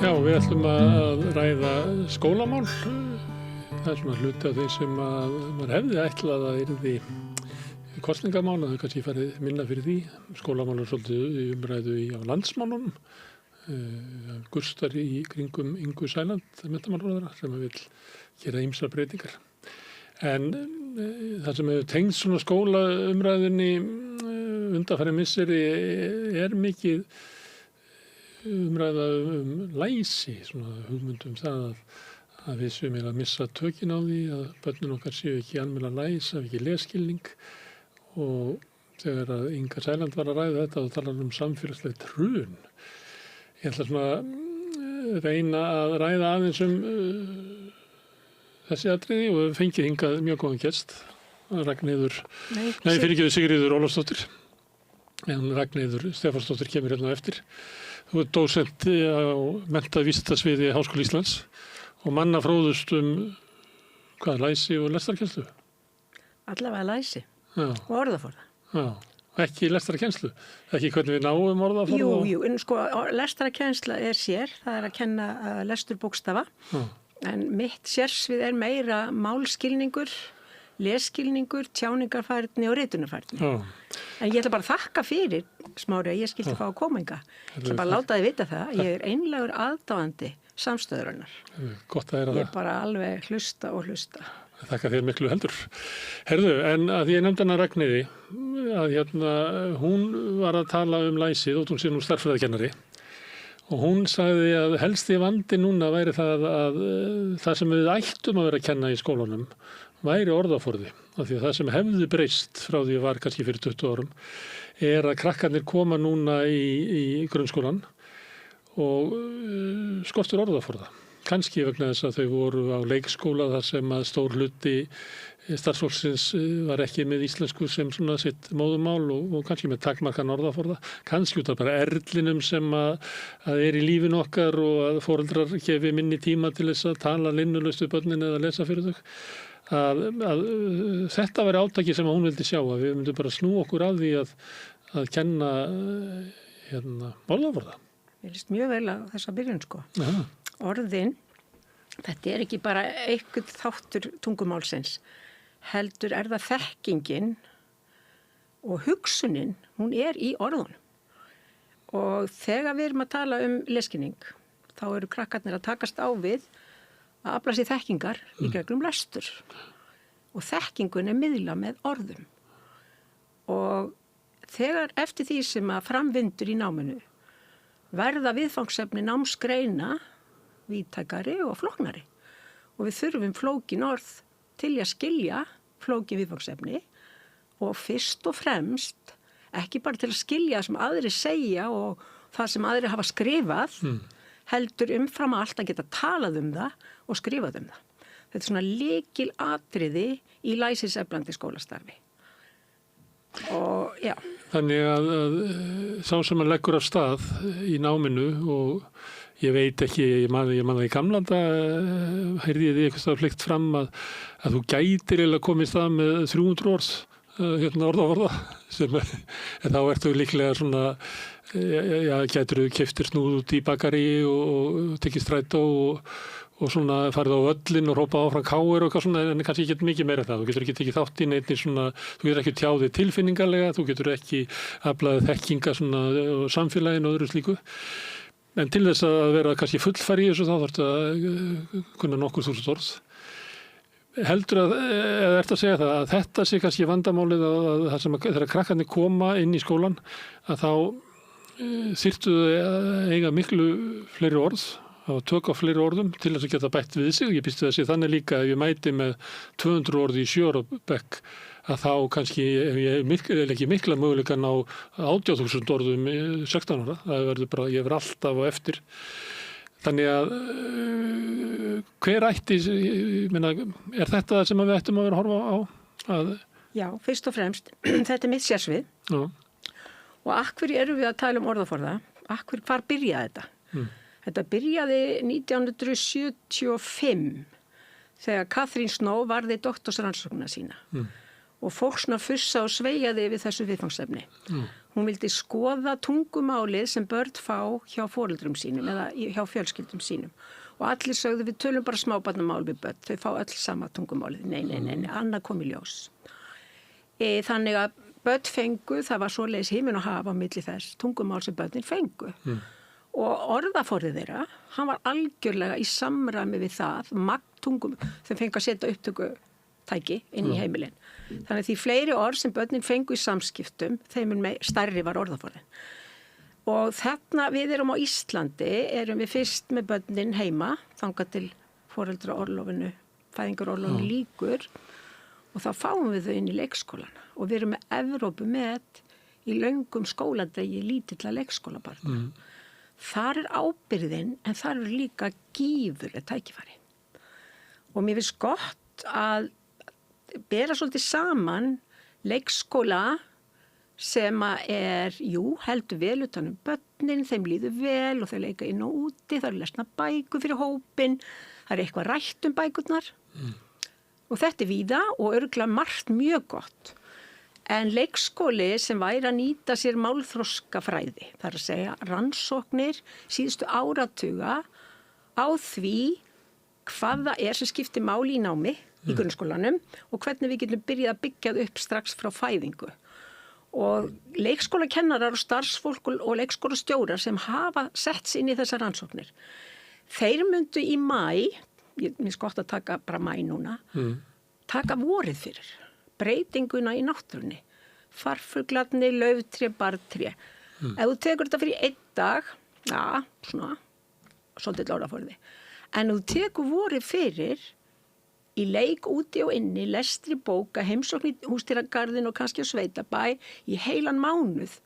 Já, við ætlum að ræða skólamál. Það svona hluti af því sem maður hefði ætlað að yrði kosningamál, það kannski farið minna fyrir því. Skólamál svolítið í umræðu á landsmálunum. Gustar í kringum Ingu Sæland, menntamálaráðherra, sem vil gera ýmsar breytingar. En það sem hefur tengst svona skólaumræðunni undanfarin misseri mikið umræða læsi, svona hugmyndum það að við séum að missa tökin á því, að börnin okkar séu ekki almennilega læs, hafi ekki lesskilning. Og þegar að Inga Sæland var að ræða þetta og tala samfélagslegt hrun, ég ætla svona reyna að ræða aðeins þessi atriði og fengið hingað mjög góðan gest, Sigríður Ólafsdóttir. En Ragnheiður Stefánsdóttir kemur hérna á eftir. Þú ert dósent á menntavísindasviði Háskóla Íslands og manna fróðust læsi og lestarkennslu? Allavega læsi og orðaforða. Já, ekki lestarkennslu? Ekki hvernig við náum orðaforða? Jú, en sko lestarkennsla sér, það að kenna lestur bókstafa. En mitt sérsvið meira málskilningur, lesskilningur, tjáningarfærni og ritunarfærni. En ég ætla bara að þakka fyrir, Smári, að ég skilti fá að koma hingað. Ég ætla bara að láta þið vita það. Ég einlægur aðdáandi samstöðurinnar. Gott að heyra það. Ég bara alveg hlusta og hlusta. Þakka þér miklu heldur. Herðu, en að ég nefndi hana Ragnheiði, að hún var að tala læsið og hún sé nú stærðfræðikennari. Og hún sagði að helsti vandi núna væri það að það sem við ættum að vera að kenna í skólanum væri orðaforði. Af því að það sem hefði breyst frá því var kannski fyrir 20 árum að krakkarnir koma núna í grunnskólan og skortur orðaforða. Kannski vegna þess að þau voru á leikskóla þar sem að stór hluti starfsfólksins var ekki með íslensku sem svona sitt móðumál og kannski með takmarkan orðaforða. Kannski út af bara erlinum sem að í lífinu okkar og að foreldrar gefi minni tíma til þess að tala linnulaust við börnin eða lesa fyrir þau. Að þetta væri átaki sem hún vildi sjá, að við myndum bara snúa okkur að því að kenna orðaforða. Mér líst mjög vel á þessa byrjun, sko. Aha. Orðin, þetta ekki bara einhvern þáttur tungumálsins, heldur það þekkingin og hugsunin, hún í orðunum. Og þegar við erum að tala lesskilning, þá eru krakkarnir að takast á við að afla sér þekkingar í gegnum lestur. Og þekkingun miðlað með orðum. Og þegar eftir því sem að framvindur í náminu verða viðfangsefni námsgreina víðtækari og flóknari. Og við þurfum flókin orð til að skilja flókin viðfangsefni og fyrst og fremst ekki bara til að skilja það sem aðrir segja og það sem aðrir hafa skrifað, heldur umfram allt að geta talað það og skrifað það. Þetta svona lykilatriði í læsiseflandi skólastarfi. Og já. Þannig að sá sem að leggur af stað í náminu og ég veit ekki, ég man það í gamlanda, heyrði ég því eitthvað fleikt fram að þú gætir eiginlega komið í stað með 300 orð, orðaforða, en þá ertu líklega svona, gætur þú keyptir snúð út í bakari og tekið strætó og svona farið á völlin og rópað áfram káir og eitthvað svona, en kannski ekki mikið meira það. Þú getur ekki tekið þátt í neinni svona, þú getur ekki tjáðið tilfinningarlega, þú getur ekki aflaðið þekkinga svona samfélaginu og öðru slíku. En til þess að vera kannski fullfæri í þessu þá þarftu að kunna nokkur þúsund orð. Heldur eða ertu að segja það að þetta sé kannski vandamálið að það sem þegar krakkarnir koma inn í skólan að þá þyrftu að eiga miklu fleiri orð, að tök á fleiri orðum til þess að geta bætt við sig. Ég býst við að sé þannig líka ef ég mæti með 200 orð í 7 ára bekk að þá kannski ekki mikla möguleikan á 80.000 orðum 16 ára. Það verður bara, ég verður alltaf á eftir. Þannig að hver ætti, þetta sem við ættum að vera að horfa á? Já, fyrst og fremst, þetta mitt sérsvið. Já. Og hverju erum við að tala orðaforða? Hvar byrjaði þetta? Þetta byrjaði 1975 þegar Katrín Snow varði doktorsrannsóknina sína. og fólk svona fussa og sveigaði við þessu viðfangsefni. Hún vildi skoða tungumálið sem börn fá hjá foreldrum sínum eða hjá fjölskyldum sínum. Og allir sögðu við tölum bara smábarnamál við börn, þau fá öll sama tungumálið. Nei, annað kom í ljós. Þannig að börn fengu, það var svoleiðis himinn og hafa á milli þess tungumál sem börnin fengu. Og orðaforðið þeirra, hann var algjörlega í samræmi við það, magntungum, þau fengu að setja upptökutæki inn í heimilin. Þannig að því fleiri orð sem börnin fengu í samskiptum, þeim stærri var orðaforðin. Og þarna við erum á Íslandi, erum við fyrst með börnin heima, þangað til foreldraorlofinu, fæðingarorlofinu lýkur, og þá fáum við þau inn í leikskólana. Og við erum með Evrópumet í löngum skóladegi lítilla leikskólabarna. Þar ábyrgðin, en þar líka gífurleg tækifæri. Og mér finnst gott að bera svolítið saman leikskóla sem heldur vel utan börnin, þeim líður vel og þau leika inn og úti, það lesna bækur fyrir hópin, það eitthvað rætt bækurnar. Og þetta víða og örugglega margt mjög gott. En leikskóli sem væri að nýta sér málþroskafræði, það að segja rannsóknir síðustu áratuga á því hvað það sem skiptir máli í námi í grunnskólanum og hvernig við getum byrjað að byggja upp strax frá fæðingu. Og leikskólakennarar og starfsfólk og leikskólastjórar sem hafa sett sig inn í þessar rannsóknir, þeir myndu í maí, mér finnst gott að taka bara maí núna, taka vorið fyrir. Breytinguna í náttúrunni, farfuglarnir, lauftré, bartré. Ef þú tekur þetta fyrir einn dag, svolítið orðaforði. En ef þú tekur vorið fyrir í leik úti og inni, lestri bóka, heimsókn í húsdýragarðin og kannski á sveitabæ í heilan mánuð,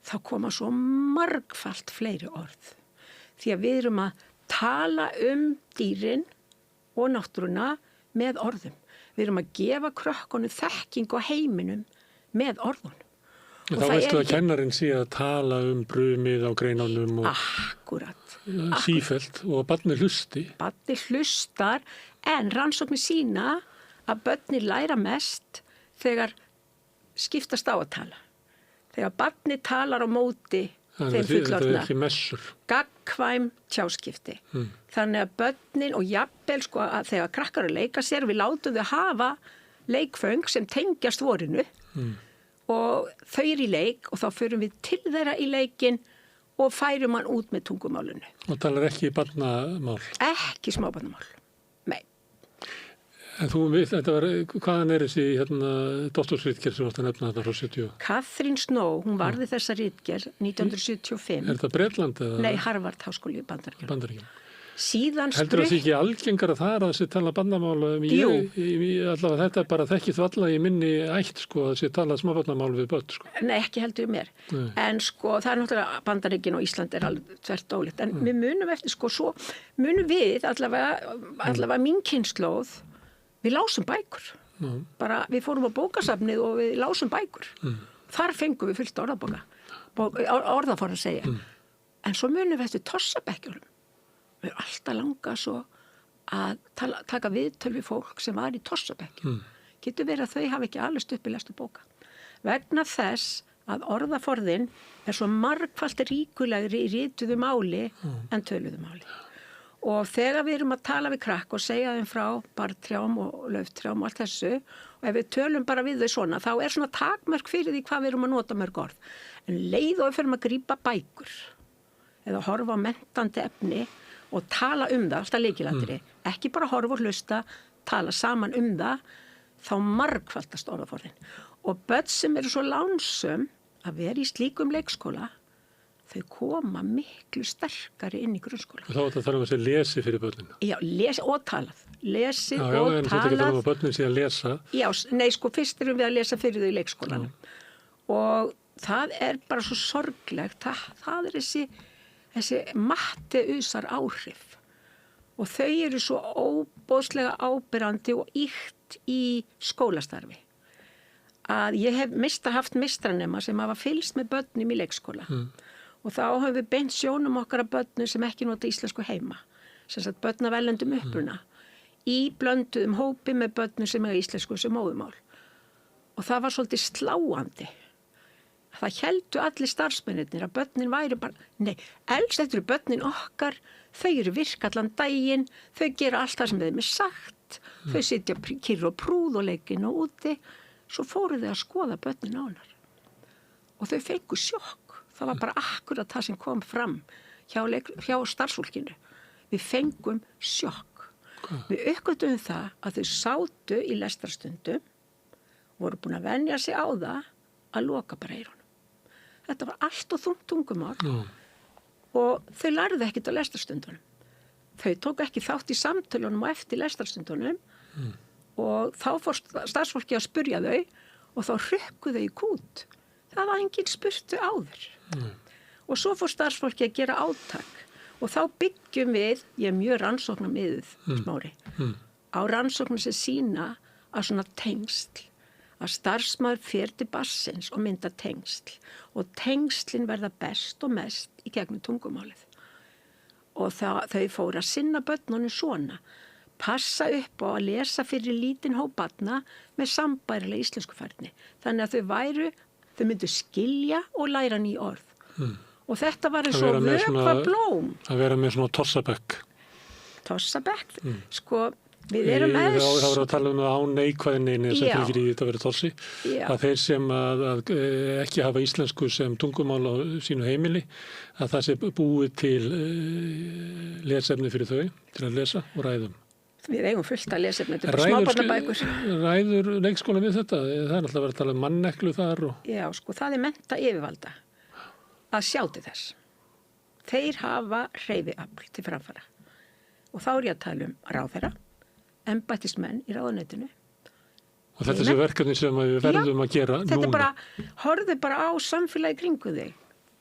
þá koma svo margfalt fleiri orð. Því að við erum að tala dýrin og náttúruna með orðum. Við erum að gefa krökkunum þekkingu á heiminum með orðunum. Þá veistu að kennarinn sé að tala brumið á greinunum og Akkurat. Sífellt og barnið hlusti. Barnið hlustar en rannsóknir sína að börnir læra mest þegar skiptast á að tala. Þegar barnið talar á móti þeim fullorðna. Það ekki messur. Gagnkvæm tjáskipti. Þannig að börnin og jafnvel að þegar krakkar að leika sér, við látum þau hafa leikföng sem tengjast vorinu og þau í leik og þá förum við til þeirra í leikin og færum hann út með tungumálinu. Og talar ekki barnamál? Ekki smábarnamál, nei. En þú þetta var, hvaðan þessi doktorsritgerð sem átt að nefna þetta frá 70? Catherine Snow, hún varði þessa ritgerð 1975. Þetta Bretland eða? Nei, Harvard háskóli í Bandaríkjunum. Síðan heldur það ekki algengara þar að þessi tala bandamál? Jú. Allavega þetta bara þekkið þú alla í minni ætt að þessi tala smábarnamál við börn. Nei, ekki heldur mér. Nei. En það er náttúrulega Bandaríkin og Ísland alveg tvert ólíkt. En við munum eftir svo munum við allavega mín kynslóð, við lásum bækur. Bara við fórum á bókasafnið og við lásum bækur. Þar fengum við fullt orðaforða að segja. En svo munum við eftir tossabekkjunum. Við erum alltaf langað svo að taka viðtöl við fólk sem var í tossabekk. Getur verið að þau hafa ekki alveg upp í lestu bóka. Vegna þess að orðaforðin svo margfalt ríkulegri í rituðu máli en töluðu máli. Og þegar við erum að tala við krakk og segja þeim frá bartrjám og lauftrjám og allt þessu, og ef við tölum bara við þau svona, þá svona takmörk fyrir því hvað við erum að nota mörg orð. En leið og við fyrir að grípa bækur eða horfa á menntandi efni og tala það, alltaf lykilatriði. Ekki bara horfa og hlusta, tala saman það, þá margfaldast orðaforðin. Og börn sem eru svo lánsöm að vera í slíkum leikskóla, þau koma miklu sterkari inn í grunnskóla. Og þá er þetta að tala þessi lesi fyrir börnina? Já, lesi og talað. Lesi og talað. Já, en þetta ekki tala að börnin sé að lesa? Já, nei, fyrst erum við að lesa fyrir þau í leikskólanum. Og það bara svo sorglegt. Það þessi matteusar áhrif og þau eru svo óbóðslega áberandi og ýkt í skólastarfi að ég hef haft meistaranema sem hafa fylgst með börnum í leikskóla og þá höfum við beint sjónum okkar að börnum sem ekki nota íslensku heima, sem sagt börn af erlendum uppruna í blönduðum hópi með börnum sem íslensku sem móðumál Og það var svolítið sláandi. Það héldu allir starfsmennirnir að börnin væri bara, nei, elst þetta eru börnin okkar, þau eru virk allan daginn, þau gera allt það sem þeim er sagt, þau sitja kyrr og prúð og leikin og úti, svo fóru þau að skoða börnin ánar. Og þau fengu sjokk. Það var bara akkurat það sem kom fram hjá starfsfólkinu. Við fengum sjokk. Við uppgötum það að þau sátu í lestarstundum, voru búin að venja sig á það að loka bara eyrunum. Þetta var allt og þungt tungumál og þau lærðu ekkert á lestarstundunum. Þau tók ekki þátt í samtölunum og eftir lestarstundunum og þá fór starfsfólki að spurja þau og þá hrukku þau í kút. Það var enginn spurtu áður. Og svo fór starfsfólki að gera átak og þá byggjum við, ég er mjög rannsóknarmiðuð, Smári, á rannsóknum sem sýna að svona tengsl, að starfsmaður fer til barnsins og mynda tengsl og tengslin verða best og mest í gegnum tungumálið. Og þau fóru að sinna börnunum svona, passa upp á að lesa fyrir lítinn hóp barna með sambærilega íslenskufærni. Þannig að þau myndu skilja og læra ný orð. Og þetta var eins og vökva blóm. Að vera með svona tossabekk. Tossabekk? Sko, við erum með... Það voru að tala um það á neikvæðinni sem fylgir í þetta að vera tossi. Að þeir sem að ekki hafa íslensku sem tungumál á sínu heimili, að það sé búið til lesefni fyrir þau, til að lesa og ræðum. Við eigum fullt að lesefni, þetta er bara smábarnabækur. Ræður leikskóla við þetta? Það er alltaf verið að tala um manneklu þar. Já, sko, það er mennta yfirvalda að sjá til þess. Þeir hafa hreyfiafl til framfara. Og þá er ég að tala um ráðherra, embættismenn í ráðuneytinu. Og þetta er þessi verkefni sem við verðum að gera núna. Þetta er bara, horfðu bara á samfélagi kringu þig.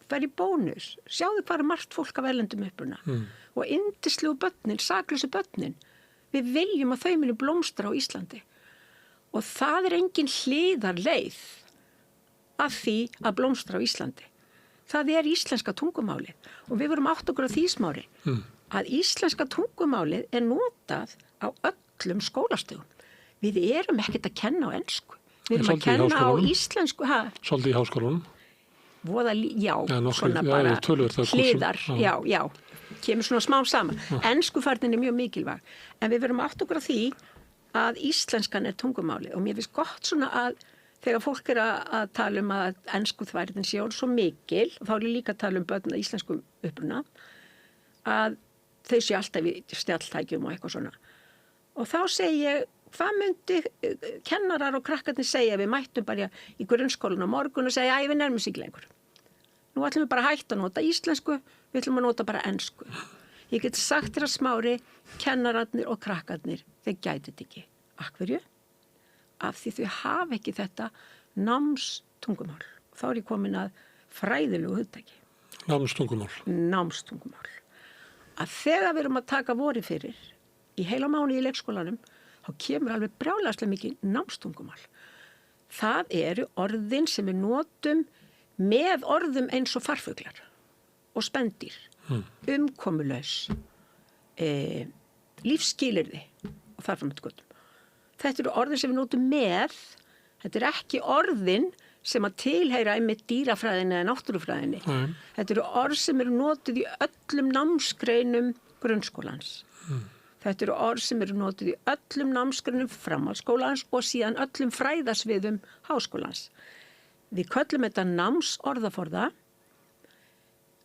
Verð í bónus. Sjáðu hvað er margt fólk af erlendum uppruna. Og yndislegu börnin, saklausu börnin. Við viljum að þau muni blómstra á Íslandi. Og það er engin hliðarleið af því að blómstra á Íslandi. Það er íslenska tungumálið. Og við vorum átt okkur á því, Smári, að íslenska tungumálið er notað á öllum skólastöðum. Við erum ekkert að kenna á ensku. Við erum að kenna á íslensku. Svolítið í háskólanum. Já, svona bara hliðar. Já. Kemur svona smá saman. Enskufærnin er mjög mikilvæg. En við verum átt okkur á því að íslenskan er tungumálið. Og mér finnst gott svona að þegar fólk er að tala um að enskuþværnin sé svo mikil, og þá er ég líka að tala um börn að íslenskum uppruna, að þau sé alltaf í stjalltækjum og eitthvað svona. Og þá segi ég, hvað myndi kennarar og krakkarnir segja, við mættum bara í grunnskólan á morgun og segja, við nærmum sig lengur. Nú ætlum við bara að hætta að nota íslensku, við ætlum að nota bara ensku. Ég get sagt þér að Smári, kennararnir og krakkarnir, þeir gæti þetta ekki. Af hverju? Af því þau hafa ekki þetta námstungumál. Þá er ég komin að fræðilegu hugtaki. Námstungumál. Að þegar við erum að taka vorið fyrir, í heila mánuði í leikskólanum, þá kemur alveg brjálæðislega mikið námstungumál. Það eru orðin sem við notum með orðum eins og farfuglar og spendýr, umkomulaus, lífsskilyrði og þar fram eftir göttum. Þetta eru orðin sem við notum með, þetta er ekki orðin sem að tilheyra einmitt dýrafræðinni eða náttúrufræðinni. Þetta eru orð sem eru notuð í öllum námsgreinum grunnskólans. Þetta eru orð sem eru notuð í öllum námsgreinum framhaldsskólans og síðan öllum fræðasviðum háskólans. Við köllum þetta námsorðaforða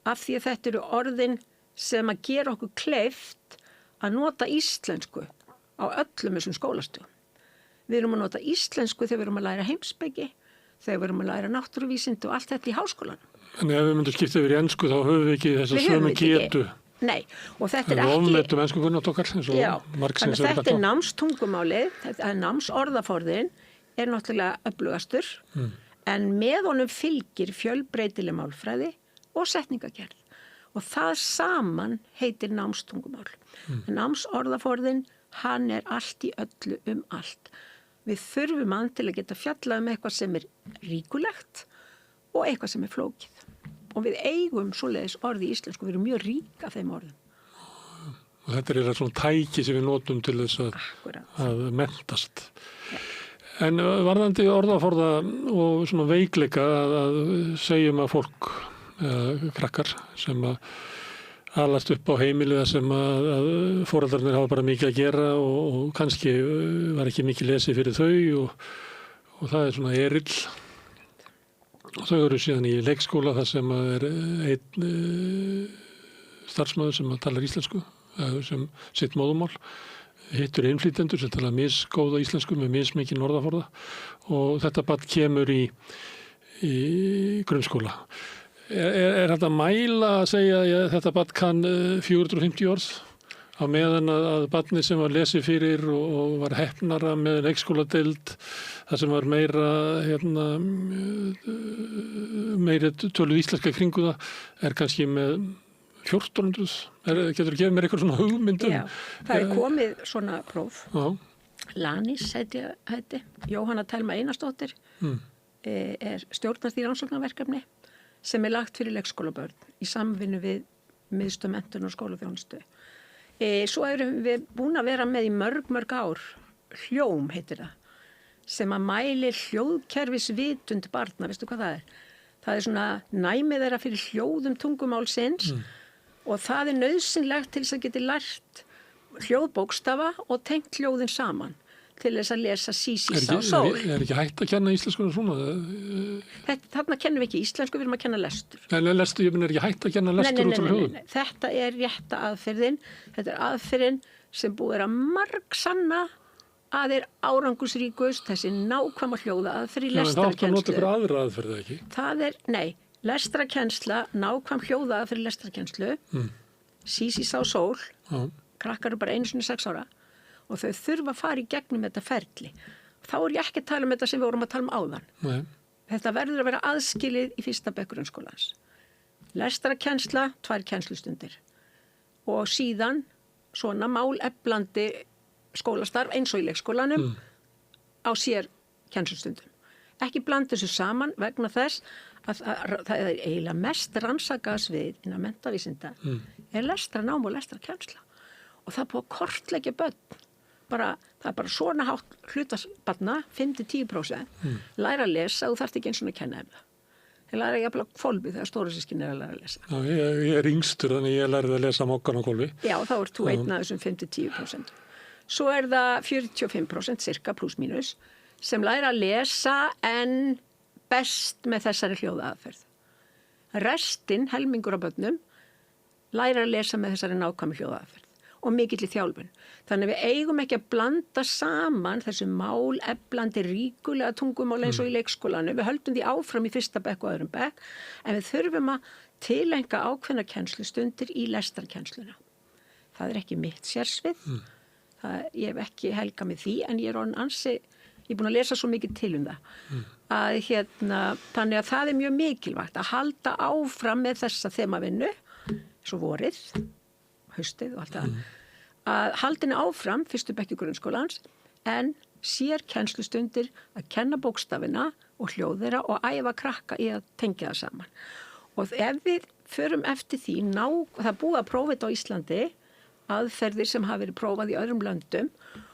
af því að þetta eru orðin sem að gera okkur kleift að nota íslensku á öllum þessum skólastöðum. Við erum að nota íslensku þegar við erum að læra heimspeki, þegar við erum að læra náttúruvísindi og allt þetta í háskólanum. En ef við myndum skipta yfir í ensku þá höfum við ekki þessa sömu getu. Nei, og þetta er ekki... Við ofmetum enskukunnát okkar, eins og Marxins er þetta. Þetta er námstungumálið, þetta er námsorðaforðin, er náttúrulega öflugastur, en með honum fylgir fjölbreytileg málfræði og setningagerð. Og það saman heitir námstungumál. Námsorðaforðin, hann er allt í öllu allt. Við þurfum hann til að geta fjallað eitthvað sem er ríkulegt og eitthvað sem er flókið. Og við eigum svoleiðis orði í íslensku, við erum mjög rík af þeim orðum. Og þetta er svona tæki sem við notum til þess að menntast. En varðandi orðaforða og svona veikleika að segjum að fólk, krakkar sem að alast upp á heimiliða sem að foreldrarnir hafa bara mikið að gera og kannski var ekki mikið lesið fyrir þau og það svona erill. Þau eru síðan í leikskóla þar sem einn starfsmaður sem talar íslensku, sem sitt móðumál, hittur innflytjendur sem tala misgóða íslensku með mismikinn orðaforða og þetta barn kemur í grunnskóla. Er þetta að mæla að segja að þetta barn kann 450 orð á meðan að barni sem var lesið fyrir og var heppnara með leikskóladeild, það sem var meiri töluð íslenska kringu það kannski með 1400. Getur þú gefið mér eitthvað svona hugmyndum? Já, það komið svona próf. Já. Lanis heiti, Jóhanna Telma Einarsdóttir stjórnast í rannsóknarverkefni sem lagt fyrir leikskólabörn í samvinnu við Miðstöð menntun og skólaþjónustu. Svo erum við búin að vera með í mörg ár, hljóm heitir það, sem að mæli hljóðkerfisvitund barna, veistu hvað það er? Það svona næmið þeirra fyrir hljóðum tungumálsins og það nauðsynlegt til þess að geti lært hljóðbókstafa og tengt hljóðin saman til þess að lesa Sísí sá sól. Er ekki hægt að kenna íslensku svona? Þarna kennum við ekki íslensku, við erum að kenna lestur. Lestur, ég er ekki hægt að kenna lestur út frá hljóðum? Nei. Þetta rétta aðferðin. Þetta aðferðin sem búið að margsanna að árangusríkust, þessi nákvæma hljóða aðferð í lestrarkennslu. Það átt að nota ykkur aðra aðferð, ekki? Lestrarkennsla, nákvæm hljóða aðferð í lestrarkennslu, Sísí sá sól, krakkar eru bara 6 ára, og þau þurfa að fara í gegnum þetta ferli. Þá ég ekki að tala um þetta sem við vorum að tala um áðan. Nei. Þetta verður að vera aðskilið í 1. bekk grunnskólans. Lestrarkennsla, 2 kennslustundir. Og síðan svona máleflandi skólastarf eins og í leikskólanum á sér kennslustundum. Ekki blanda þessu saman vegna þess að það eiginlega mest rannsakaðs við innan menntavísinda lestranám og lestrarkennsla. Og það búið að kortleggja börn. Það bara svona hátt hlutasbarna, 5-10%, læra að lesa og þú þarft ekki eins og að kenna það. Ég læra jafnvel á hvolfi þegar stóru systkin að læra að lesa. Já, ég yngstur þannig ég lærði að lesa mokkan á hvolfi. Já, þá þú einn af þessum 5-10%. Svo það 45% cirka pluss mínus sem læra að lesa en best með þessari hljóðaaðferð. Restin, helmingur af börnum, læra að lesa með þessari nákvæmu hljóðaaðferð og mikill í þjálfun. Þannig við eigum ekki að blanda saman þessu máleflandi ríkulega tungumál eins og í leikskólanu. Við höldum því áfram í 1. bekk og 2. bekk, en við þurfum að tilenga ákveðna kennslustundir í lestarkennsluna. Það ekki mitt sérsvið. Ég hef ekki helgað með því, en ég er búin að lesa svo mikið til það. Þannig að það mjög mikilvægt að halda áfram með þessa þemavinnu, svo vorið, haustið og allt það, að haldinni áfram 1. bekk grunnskólans en sér kennslustundir að kenna bókstafina og hljóð þeirra og æfa krakka í að tengja það saman. Og ef við förum eftir því, það búið að prófa þetta á Íslandi, aðferðir sem hafa verið prófað í öðrum löndum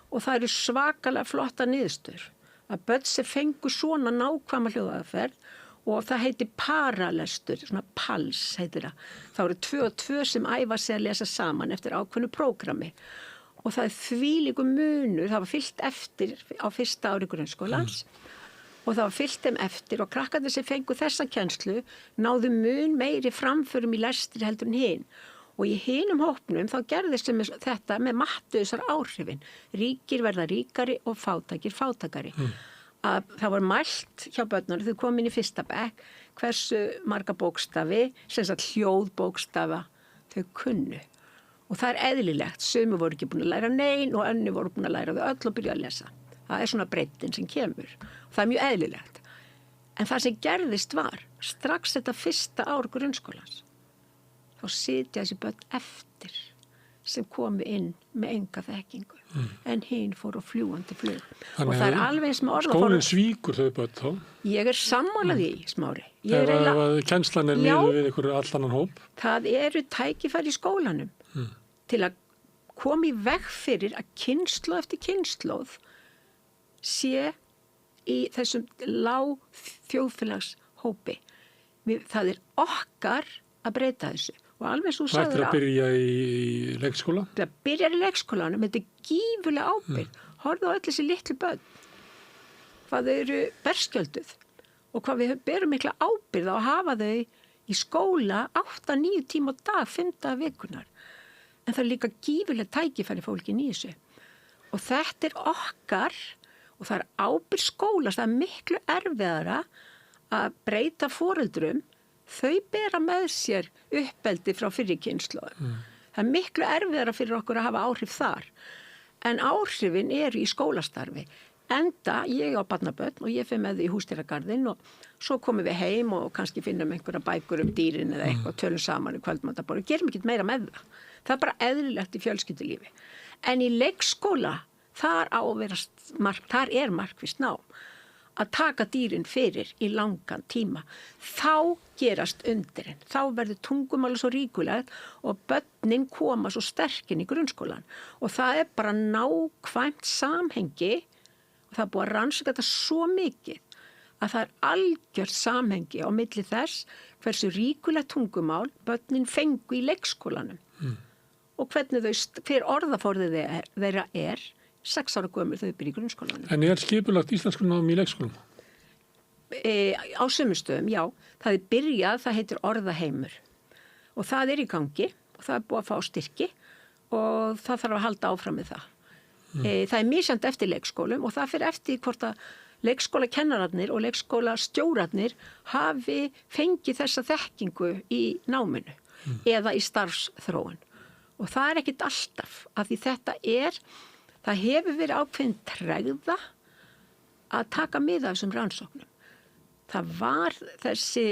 og það eru svakalega flotta niðurstöður. Að börn sem fengu svona nákvæma hljóðaðferð og það heitir paralestur, svona PALS heitir það. Það eru 2 og 2 sem æfa sig að lesa saman eftir ákveðnu prógrami. Og það þvílíkur munur, það var fylgt eftir á 1. ári grunnskólans og það var fylgt þeim eftir og krakkarnir sem fengu þessa kennslu náðu mun meiri framförum í lestri heldur en hinn. Og í hinum hópnum þá gerðist þetta með Matteusar áhrifin. Ríkir verða ríkari og fátækir fátækari. Að það var mælt hjá börnunum, þau komin í 1. bekk, hversu marga bókstafi, sem sagt hljóðbókstafa, þau kunnu. Og það eðlilegt, sumir voru ekki búin að læra nein og önnur voru búin að læra þau öll og byrja að lesa. Það svona breiddin sem kemur. Og það mjög eðlilegt. En það sem gerðist var, strax þetta 1. ár grunnskólans, þá sitja þessi börn eftir sem komi inn með enga þekkingu en hinn fór á fljúandi flug. Og það alveg eins með orðaforða. Skólinn svíkur þau börn þá? Ég sammála því, Smári. Ef kennslan miðuð við ykkur allan hóp? Það eru tækifæri í skólanum til að koma í veg fyrir að kynslóð eftir kynslóð sé í þessum lág þjóðfélagshópi. Það okkar að breyta þessu. Og alveg svo Það ættir að byrja í leikskóla? Það byrjar í leikskólanum, þetta gífurlega ábyrgð. Horfðu á öll þessi litlu börn. Hvað þau eru berskjölduð og hvað við berum mikla ábyrgð á að hafa þau í skóla 8-9 tíma á dag, 5 daga vikunar. En það líka gífurlega tækifæri fólkin í þessu. Og þetta okkar og það ábyrgð skólans, það miklu erfiðara að breyta foreldrum, þau bera með sér uppeldi frá fyrri kynslóðum. Það miklu erfiðara fyrir okkur að hafa áhrif þar. En áhrifin eru í skólastarfi. Enda ég á barnabörn og ég fer með þau í húsdýragarðinn og svo komum við heim og kannski finnum einhverja bækur dýrin eða eitthvað, tölum saman í kvöldmatarborði, gerum ekki meira með það. Það bara eðlilegt í fjölskyldulífi. En í leikskóla, þar markvisst nám að taka dýrin fyrir í langan tíma. Þá gerast undurinn. Þá verður tungumáli svo ríkulegt og börnin koma svo sterkinn í grunnskólan. Og það bara nákvæmt samhengi og það búið að rannsaka þetta svo mikið að það algjört samhengi á milli þess hversu ríkulegt tungumál börnin fengu í leikskólanum. Og hvernig hver orðaforðið þeirra 6 ára gömul þau byrja í grunnskólanum. En skipulagt íslenskunám í leikskólum? Á sumustöðum, já. Það byrjað, það heitir orðaheimur. Og það í gangi og það búið að fá styrki og það þarf að halda áfram með það. Það misjandi eftir leikskólum og það fyrir eftir hvort að leikskólakennararnir og leikskólastjórarnir hafi fengið þessa þekkingu í náminu eða í starfsþróun. Og það ekkit alltaf, af því það hefur verið ákveðin tregða að taka mið af þessum rannsóknum. Það var þessi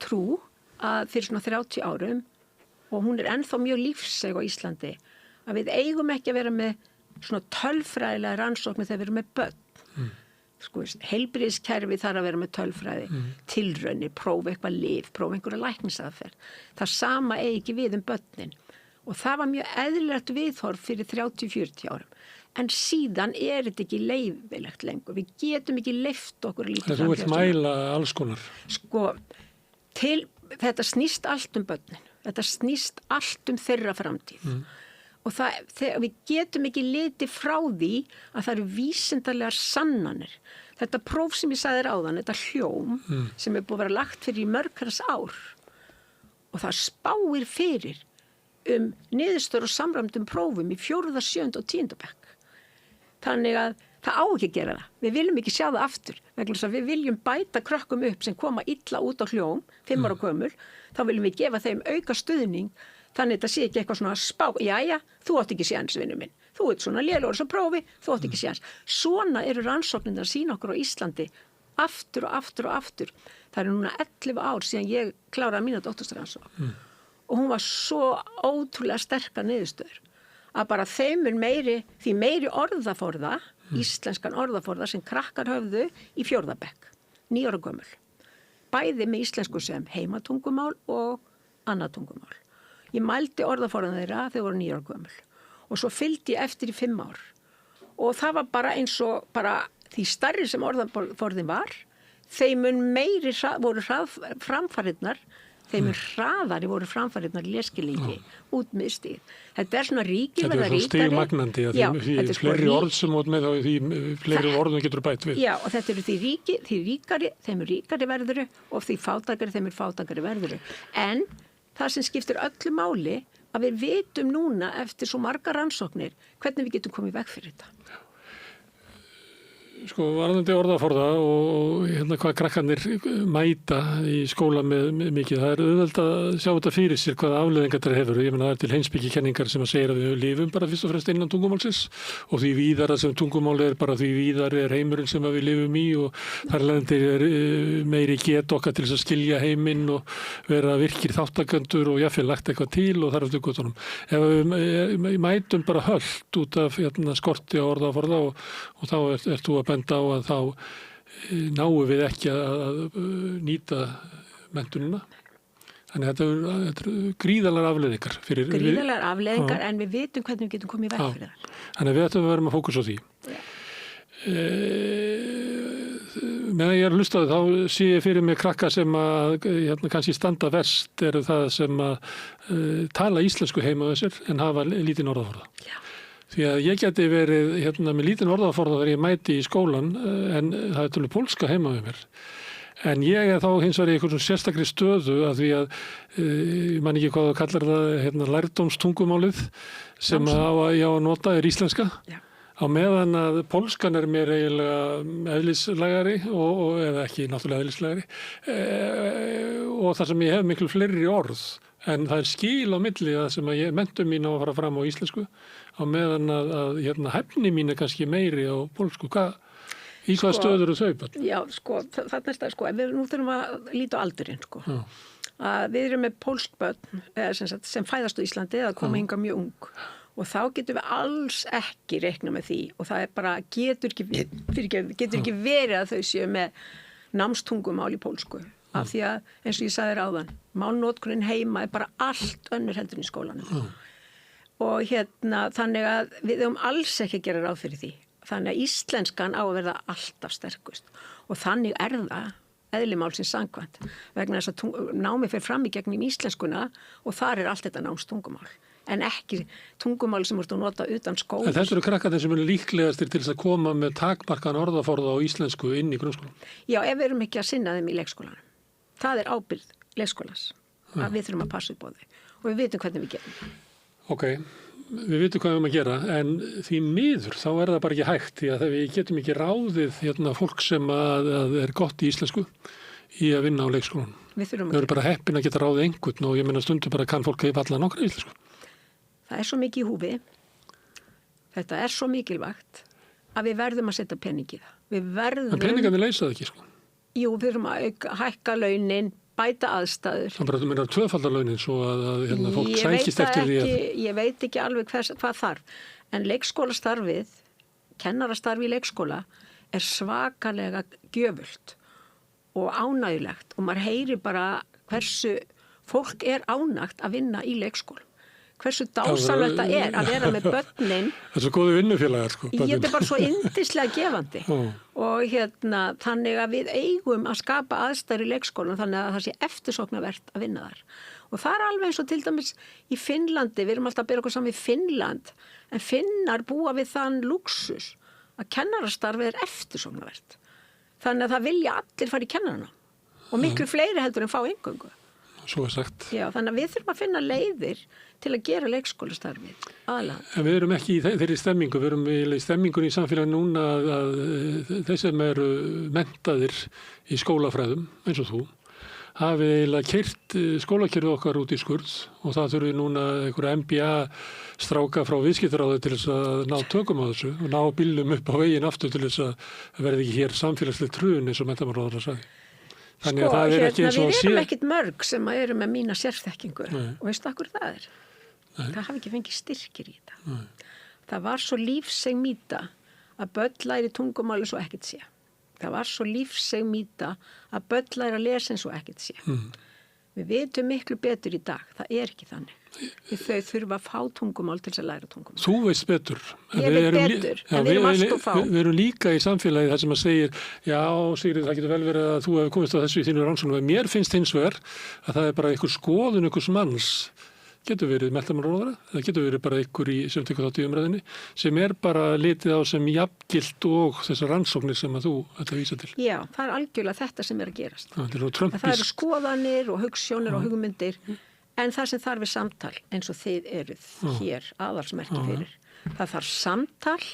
trú að fyrir svona 30 árum og hún ennþá mjög lífseg á Íslandi að við eigum ekki að vera með svona tölfræðilega rannsóknir þegar við erum með börn. Heilbrigðiskerfi þarf að vera með tölfræði, tilraunir, prófa eitthvað lyf, prófa einhverja læknisaðferð. Það sama eigi ekki við börnin. Og það var mjög eðlilegt viðhorf fyrir 30-40 árum. En síðan þetta ekki leyfilegt lengur. Við getum ekki leyft okkur að líta fram. Þú vilt mæla alls konar? Þetta snýst allt börnin. Þetta snýst allt þeirra framtíð. Og við getum ekki litið frá því að það eru vísindalegar sannanir. Þetta próf sem ég sagði áðan, þetta hljóm sem búið að vera lagt fyrir í mörgars ár. Og það spáir fyrir niðurstöður og samræmdum prófum í 4., 7. og 10. bekk. Þannig að það á ekki að gera það. Við viljum ekki sjá það aftur. Vegna þess að við viljum bæta krökkum upp sem koma illa út á hljóm, 5 ára gömul, þá viljum við gefa þeim auka stuðning. Þannig að þetta sé ekki eitthvað svona spá, jæja, þú átt ekki séns, vinur minn. Þú ert svona lélegur sem prófi, þú átt ekki séns. Svona eru rannsóknirnar að sýna okkur á Íslandi aftur og aftur og aftur. Það eru núna 11 ár síðan ég kláraði mína doktorsrannsókn. Og hún var svo ótrúlega sterkar niðurstöður að bara því meiri orðaforða, íslenskan orðaforða sem krakkar höfðu í 4. bekk, 9 ára gömul. Bæði með íslensku sem heimatungumál og annað tungumál. Ég mældi orðaforðan þeirra þegar voru 9 ára gömul. Og svo fylgdi ég eftir í 5 ár. Og það var bara eins og því stærri sem orðaforðin var, þeim meiri voru framfarirnar, þeim hraðari voru framfarirnar í leskilingi út með stíð. Þetta svona ríkir verða ríkari. Þetta stigmagnandi að því fleiri orð sem út með því fleiri orðum getur bætt við. Já, og þetta eru því ríkari, þeim ríkari verðuru og því fátækari, þeim fátækari verðuru. En það sem skiptir öllu máli að við vitum núna eftir svo margar rannsóknir hvernig við getum komið veg fyrir þetta. Varðandi orðaforða og hvað krakkarnir mæta í skóla með mikið. Það auðvelt að sjá þetta fyrir sér hvaða afleiðingar þetta hefur. Ég meina það til heimspekikenningar sem að segja að við lifum bara fyrst og fremst innan tungumálsins og því víðara sem tungumál bara því víðar heimurinn sem við lifum í og þar lendir meiri get okkar til þess að skilja heiminn og vera virkir þáttakendur og jafnvel lagt eitthvað til og þar eftir göttunum. Ef við mætum bara hölt út af skorti á orðaforða og þá ert þú að benda á að þá náum við ekki að nýta menntunina. Þannig að þetta eru gríðarlegar afleiðingar. Gríðarlegar afleiðingar en við vitum hvernig við getum komið í veg fyrir það. Þannig að við ættum að vera með fókus á því. meðan ég hlustaði þá sé ég fyrir mig krakka sem að kannski standa verst eru það sem að tala íslensku heima á þessir en hafa lítinn orðaforða. Já. Því að ég geti verið með lítinn orðaforða þegar ég mæti í skólan en það er tölur pólska heima við mér. En ég er þá hins vegar í einhvern sérstakri stöðu að því að ég man ekki hvað þú kallar það lærdómstungumálið sem ég á að nota er íslenska. Já. Á meðan að pólskan er mér eiginlega eðlislægari eða ekki náttúrulega eðlislægari og þar sem ég hef miklu fleiri orð en það er skil á milli það sem að menntun mín á að fara fram á íslensku á meðan að hæfni mín er kannski meiri á pólsku. Í hvað stöður eru þau? Já, þarna er það, nú þurfum að líta á aldurinn, Að við erum með pólsk börn sem fæðast á Íslandi eða koma hingað mjög ung og þá getum við alls ekki reikna með því og það er bara, getur ekki verið að þau séu með námstungumál í pólsku af því að, eins og ég sagði áðan, málnotkunin heima er bara allt önnur heldur í skólanum. Og þannig að við höfum alls ekki að gera ráð fyrir því. Þannig að íslenskan á að verða alltaf sterkust og þannig er það eðli málsins samkvæmt vegna þess að námið fer fram í gegnum íslenskuna og þar er allt þetta námstungumál en ekki tungumál sem voru að nota utan skóla. En þessu eru krakkarnir sem eru líklegastir til þess að koma með takmarkan orðaforða á íslensku inn í grunnskólanum? Já, ef við erum ekki að sinna þeim í leikskólanum. Það er ábyrgð leikskólans að við þurfum að passa upp á þau og við vitum hvernig við gerum það. Ok. Við vitum hvað við erum að gera, en því miður þá er það bara ekki hægt því að við getum ekki ráðið fólk sem að er gott í íslensku í að vinna á leikskólanum. Við erum bara heppin að geta ráðið einhvern og ég meina stundum bara kann fólk að alla nokkra íslensku. Það er svo mikið í húfi, þetta er svo mikilvægt að við verðum að setja pening í það. En peningarnir leysa það ekki, Jú, við erum að hækka launin, bæta aðstæður. Það bara þú meina tvöfaldarlaunin svo að fólk sækist eftir því að... Ég veit ekki alveg hvað þarf, en leikskólastarfið, kennarastarfi í leikskóla er svakalega gjöfult og ánægilegt og maður heyri bara hversu fólk er ánægt að vinna í leikskólum. Hversu dásamlegt það er að vera með börnin. Það er svo góði vinnufélagar, Þetta er bara svo yndislega gefandi. Og þannig að við eigum að skapa aðstæður í leikskólanum þannig að það sé eftirsóknarvert að vinna þar. Og það er alveg eins og til dæmis í Finnlandi, við erum alltaf að bera okkur saman í Finnland, en Finnar búa við þann lúksus að kennarastarfið er eftirsóknarvert. Þannig að það vilja allir fara í kennarana og miklu fleiri heldur en fá eingöngu. Svo er sagt. Já, þannig að við þurfum að finna leiðir til að gera leikskólastarfið aðalega. En við erum ekki í þeirri stemmingu, við erum í stemmingunni í samfélagi núna að þeir sem eru menntaðir í skólafræðum, eins og þú, hafi eiginlega keyrt skólakerfið okkar út í skurð og það þurfi núna einhverja MBA stráka frá viðskiptaráði til þess að ná tökum á þessu og ná bílnum upp á veginn aftur til þess að verði ekki hér samfélagslega trun eins og menntamálaráðherra sagði. Þannig að það er ekki eins og við erum ekkit mörg sem eru með mína sérþekkingu og veistu akkur það er? Nei. Það hafi ekki fengið styrkir í þetta. Nei. Það var svo lífseg mýta að börn læri tungumáli svo ekkert sé. Það var svo lífseg mýta að börn læri að lesa eins og ekkert sé. Við vitum miklu betur í dag. Það er ekki þannig. Þau þurfa að fá tungumál til þess að læra tungumál. Þú veist betur. Ég veit betur, en við erum allt og fá. Við erum líka í samfélagi þar sem að segir, já, Sigrid, það getur vel verið að þú hefur komist á þessu í þínu rannsóknum. Mér finnst hins vegar að það er bara einhver skoðun einhvers manns, getur verið menntamálaráðherra, það getur verið bara einhver sem tekur þátt í umræðinni, sem er bara litið á sem jafngilt og þessar rannsóknir sem að þú ætla að vísa til. Já, það er algjörlega þetta sem er að gerast. Það eru skoðanir og hugsjónir og hugmyndir, en það sem þarf er samtal eins og þið eruð hér aðalsmerki fyrir. Það þarf samtal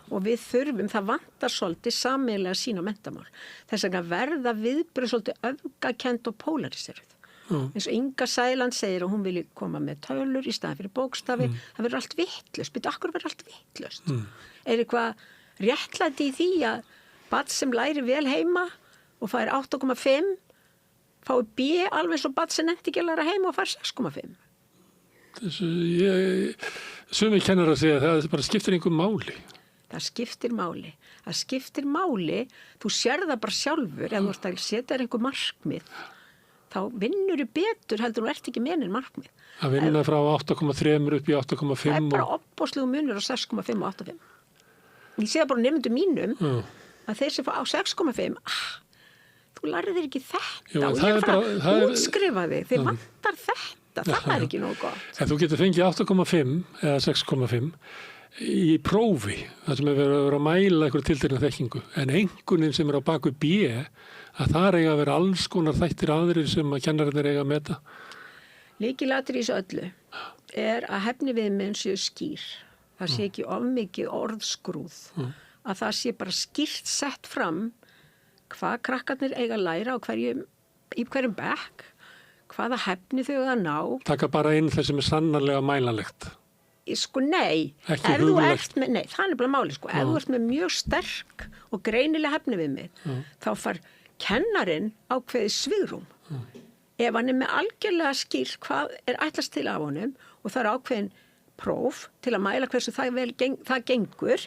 og við þurfum, það vantar svolítið sameiginlega sín og menntamál. Þess að verða viðbröð svolítið öfgakennd og pólariseruð. Eins og Inga Sæland segir að hún vilji koma með tölur í staðan fyrir bókstafi. Það verður allt vitlaust. Byrju, akkur verður allt vitlaust? Er eitthvað réttlæti í því að barn sem læri vel heima og fær 8,5 fái B alveg svo barn sem nefndi ekki að læra heima og fær 6,5? Sumir kennar að segja að það bara skiptir einhver máli. Það skiptir máli. Það skiptir máli. Þú sér það bara sjálfur ef þú ert að setja einhver markmið. Þá vinnur þú betur heldur þú ert ekki menin markmið. Að vinna frá 8,3 upp í 8,5. Það er bara opbóðslegu munur á 6,5 og 8,5. Ég sé það bara nefndum mínum að þeir sem fá á 6,5, þú lærið þér ekki þetta Jú, og það ég er bara það er- útskrifa þig, þið vantar þetta, það er ekki nóg gott. En þú getur fengið 8,5 eða 6,5 í prófi, það sem er verið að mæla eitthvað tiltekna þekkingu. En einkunin sem er á baku B, að það eiga að vera alls konar þættir aðrir sem að kennararnir eiga að meta. Lykilatriði í þessu öllu er að hæfniviðmiðin séu skýr. Það sé ekki of mikið orðskrúð. Að það sé bara skýrt sett fram hvað krakkarnir eiga að læra í hverjum bekk, hvaða hæfni þau eiga að ná. Taka bara inn það sem er sannarlega mælanlegt. Sko nei, Ekki ef þú huglægt. ert með, nei, það er bara máli sko, ef þú ert með mjög sterk og greinilega hæfniviðmið, þá far kennarinn ákveðið svigrúm. Ef hann er með algjörlega skýrt hvað er ætlast til af honum og það er ákveðin próf til að mæla hversu það gengur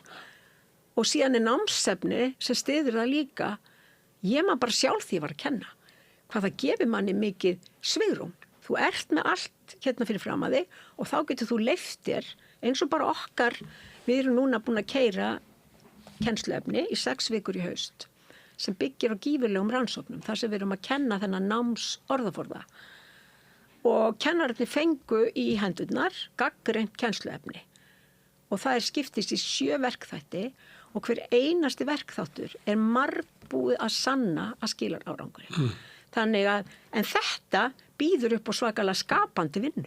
og síðan er námsefni sem styður það líka, ég maður bara sjálf því að var að kenna. Hvað það gefur manni mikið svigrúm. Þú ert með allt hérna fyrir fram að þig og þá getur þú leyft þér eins og bara okkar, við erum núna búin að keyra kennsluefni í 6 vikur í haust sem byggir á gífurlegum rannsóknum þar sem við erum að kenna þennan náms orðaforða og kennararnir fengu í hendurnar gagnreynt kennsluefni og það er skiptist í 7 verkþætti og hver einasti verkþáttur er margbúið að sanna að skilar árangurinn. Þannig að, en þetta býður upp á svakalega skapandi vinnu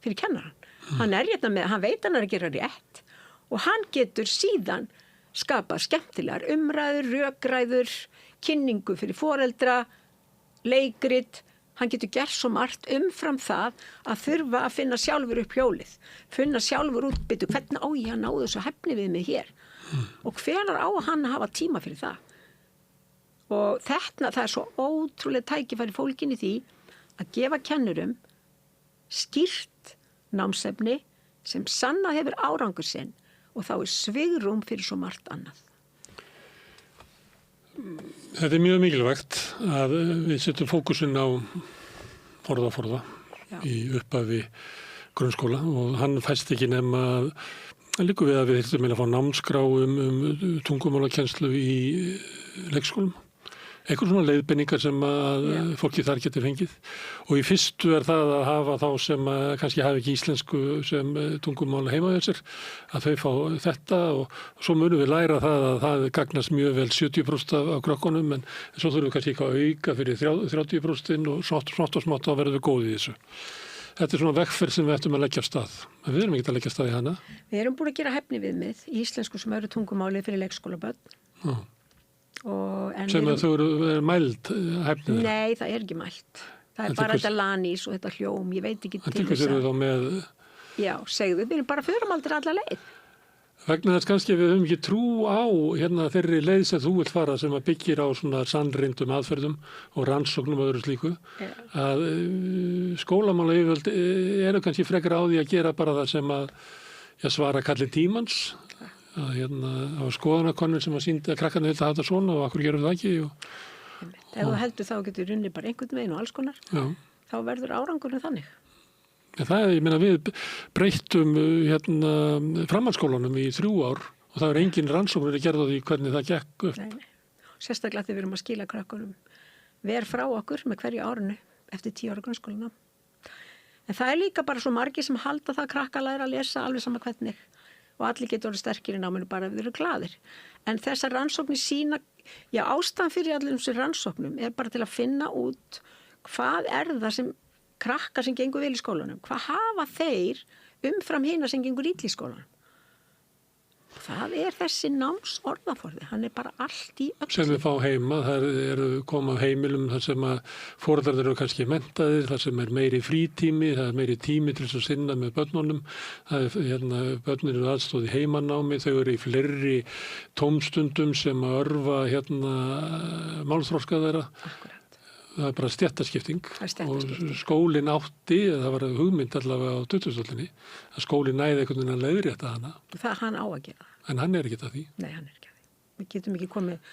fyrir kennaran. Hann er hérna með, hann veit hann er að gera rétt og hann getur síðan skapað skemmtilegar umræður, rökræður, kynningu fyrir foreldra, leikrit. Hann getur gert svo margt umfram það að þurfa að finna sjálfur upp hjólið. Finna sjálfur útbyttu, hvernig á ég að ná þessu hæfni við mig hér? Og hvenær á hann að hafa tíma fyrir það? Og þetta, það er svo ótrúlega tækifæri fólkin í því að gefa kennurum skýrt námsefni sem sannað hefur árangur sinn og þá er svigrúm fyrir svo margt annað. Þetta er mjög mikilvægt að við setjum fókusin á orðaforða í upphafi grunnskóla og hann fæst ekki nema að líku við að við þurfum að fá námskrá tungumálakennslu í leikskólum. Eitthvað svona leiðbeiningar sem að fólki þar getur fengið og í fyrstu er það að hafa þá sem kannski hafi ekki íslensku sem tungumál heima hjá sér að þau fá þetta og svo munum við læra það að það gagnast mjög vel 70% af krökkunum en svo þurfum við kannski ekki að auka fyrir 30% og smátt þá verðum við góðið í þessu. Þetta er svona vegferð sem við ættum að leggja af stað. En við erum ekki að leggja af stað í hana. Við erum búin að gera hæfniviðmið í íslensku sem öðru tungumáli fyrir leikskólabörn. Sem að þau eru mæld hæfnið? Nei, það er ekki mælt. Það er bara þetta lanís og þetta hljóm, ég veit ekki til þess að... En til hvers eru þá með... Já, segðu, við erum bara förumaldir alla leið. Vegna þess kannski við höfum ekki trú á þeirri leið sem þú vilt fara sem að byggir á svona sannreyndum aðferðum og rannsóknum og öðru slíku. Að skólamála yfirvöld eru kannski frekar á því að gera bara það sem að svara kalli tímans. Að á skoðanakonur sem að sýndi að krakkarnir vilja hafa þetta svona og akkur gerum það ekki. Ef þú heldur þá getur runni bara einhvern veginn og alls konar, þá verður árangurinn þannig. Það er, ég meina við breyttum framhaldsskólanum í 3 ár og það er engin rannsóknir að gera því hvernig það gekk upp. Nei. Sérstaklega þegar við erum að skila krakkunum ver frá okkur með hverju árinu eftir 10 ára grunnskólanum. En það er líka bara svo margir sem halda það krakka læra að lesa alveg sama hvernig. Og allir getur orðið sterkir í náminu bara ef þeir eru glaðir. En þessar rannsóknir sína, ástæðan fyrir allir þessum rannsóknum er bara til að finna út hvað er það sem krakkar sem gengur vel í skólanum, hvað hafa þeir umfram hina sem gengur illa í skólanum. Það er þessi námsorðaforði, hann er bara allt í öllu. Sem við fá heima, það eru koma heimilum þar sem að foreldrar eru kannski menntaðir, þar sem er meiri frítími, það er meiri tími til þess að sinna með börnunum, það er börnir eru aðstóð í heimanámi, þau eru í fleiri tómstundum sem að örfa málþroska þeirra. Akkurat. Það er bara stéttaskipting og skólinn átti, það var hugmynd allavega á 2000-öldinni, að skólinn næði einhvern veginn að leiðrétta hana. Það hann á að gera. En hann er ekki að því. Nei, hann er ekki að því. Við getum ekki komið,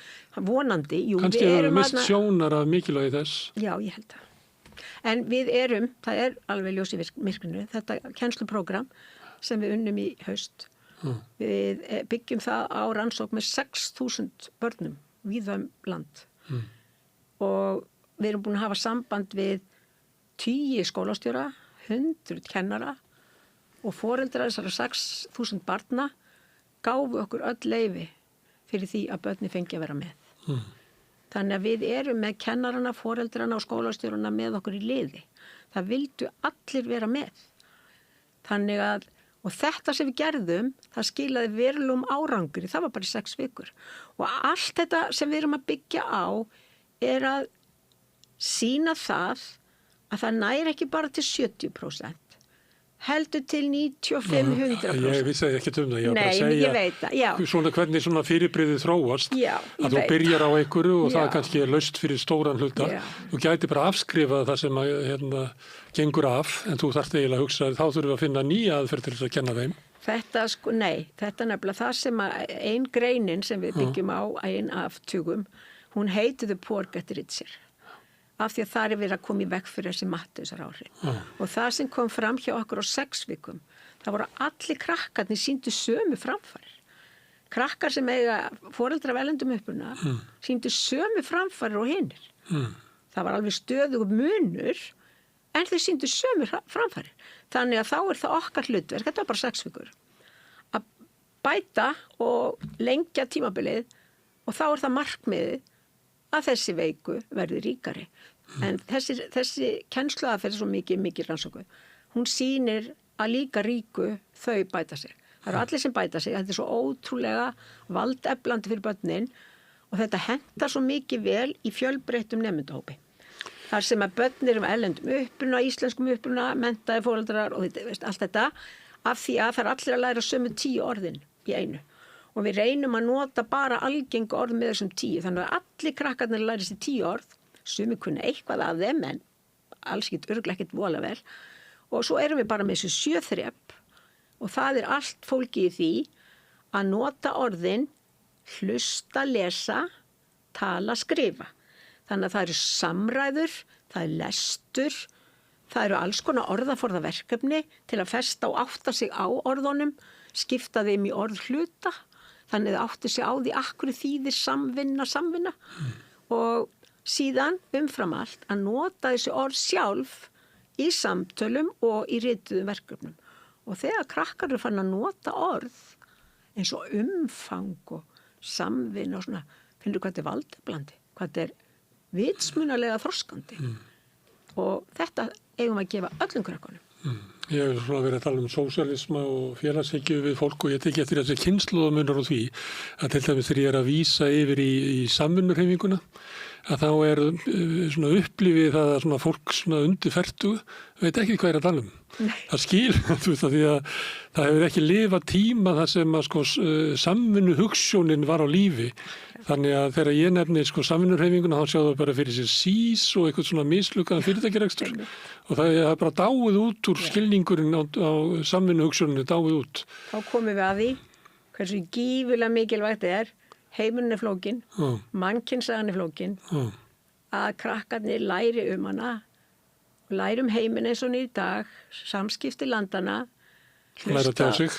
vonandi, jú, kannski við erum erum mist sjónar af mikilvægi þess. Já, ég held það. En við erum, það er alveg ljós í myrkrinu, þetta kennsluprógram sem við unnum í haust. Við byggjum það á rannsókn með 6.000 börnum víða land. og við erum búin að hafa samband við 10 skólastjóra, 100 kennara og foreldrar þessara 6.000 barna gáfu okkur öll leyfi fyrir því að börni fengi að vera með. Þannig að við erum með kennarana, foreldrana og skólastjórana með okkur í liði. Það vildu allir vera með. Þannig að, og þetta sem við gerðum, það skilaði verulegum árangri, það var bara í 6 vikur. Og allt þetta sem við erum að byggja á er að sýna það að það næri ekki bara til 70%. Heldur til 95-100%. Ég vissi ekki það, ég var bara að Nei, segja ég veit það, já. Svona hvernig svona fyrirbrigðið þróast, Já, að þú byrjar á einhverju og það Já. kannski er laust fyrir stóran hluta. Já. Þú gæti bara afskrifað það sem gengur af, en þú þarft eiginlega að hugsa þá þurfum við að finna nýja aðferð til þess að kenna þeim. Þetta er nefnilega það sem að ein greinin sem við byggjum á, ein af 20, hún heiti The Poor Get Richer. Af því að það er verið að koma í veg fyrir þessi Mattheusar áhrif. Og það sem kom fram hjá okkur á 6 vikum, það voru allir krakkarnir sýndu sömu framfarir. Krakkar sem eiga foreldra af erlendum uppruna sýndu sömu framfarir og hinir. Það var alveg stöðugur munur, en þau sýndu sömu framfarir. Þannig að þá er það okkar hlutverk, þetta var bara 6 vikur, að bæta og lengja tímabilið og þá er það markmiðið að þessi veiku verði ríkari. En þessi kennsluaðferð er svo mikið rannsókn. Hún sýnir að líka ríku þau bæta sig. Það eru allir sem bæta sig. Þetta er svo ótrúlega valdeflandi fyrir börnin og þetta hentar svo mikið vel í fjölbreyttum nemendahópi. Þar sem að börn eru með erlendum uppruna, íslenskum uppruna, menntaði foreldrar og allt þetta, af því að það er allir að læra sömu 10 orðin í einu. Og við reynum að nota bara algeng orð með þessum 10. Þannig að allir krakkarnir læri sér 10 orð, sumi kunna eitthvað af þeim, en alls ekkert örugglega ekkert vola vel. Og svo erum við bara með þessu 7 þrep og það er allt fólki í því að nota orðin, hlusta, lesa, tala, skrifa. Þannig að það eru samræður, það er lestur, það eru alls konar orðaforðaverkefni til að festa og átta sig á orðunum, skipta þeim í orðhluta. Þannig að það átti sig á því akkur þýðir samvinna og síðan umfram allt að nota þessi orð sjálf í samtölum og í rituðum verkefnum. Og þegar krakkar eru fann að nota orð eins og umfang og samvinna og svona, finnur hvað þetta er valdeflandi, hvað þetta er vitsmunalega þroskandi. Og þetta eigum að gefa öllum krakkanum. Ég hef svona verið að tala um sósíalisma og félagshyggju við fólk og ég teki eftir þessi kynslóðamunar á því að til dæmis þegar ég er að vísa yfir í samvinnuhreyfinguna að þá er svona upplifið það að svona fólk svona undir fertugu veit ekki hvað er að tala um. Nei. Það skil, þú veist, því að það hefur ekki lifað tíma þar sem að samvinnu hugsjónin var á lífi. Þannig að þegar ég nefni samvinnuhreyfinguna þá sjáðu bara fyrir sér sís og eitthvað svona mislukkaðan fyrirtækjarekstur og það er bara dáið út úr skilningurinn á samvinnuhugsjóninni, dáið út. Þá komum við að því hversu gífulega mikilvægt er heimurinn er flókin, mannkynssagan er flókin, að krakkarnir læri hana, læri heiminn eins og í dag, samskipti landana, læra að tjá sig.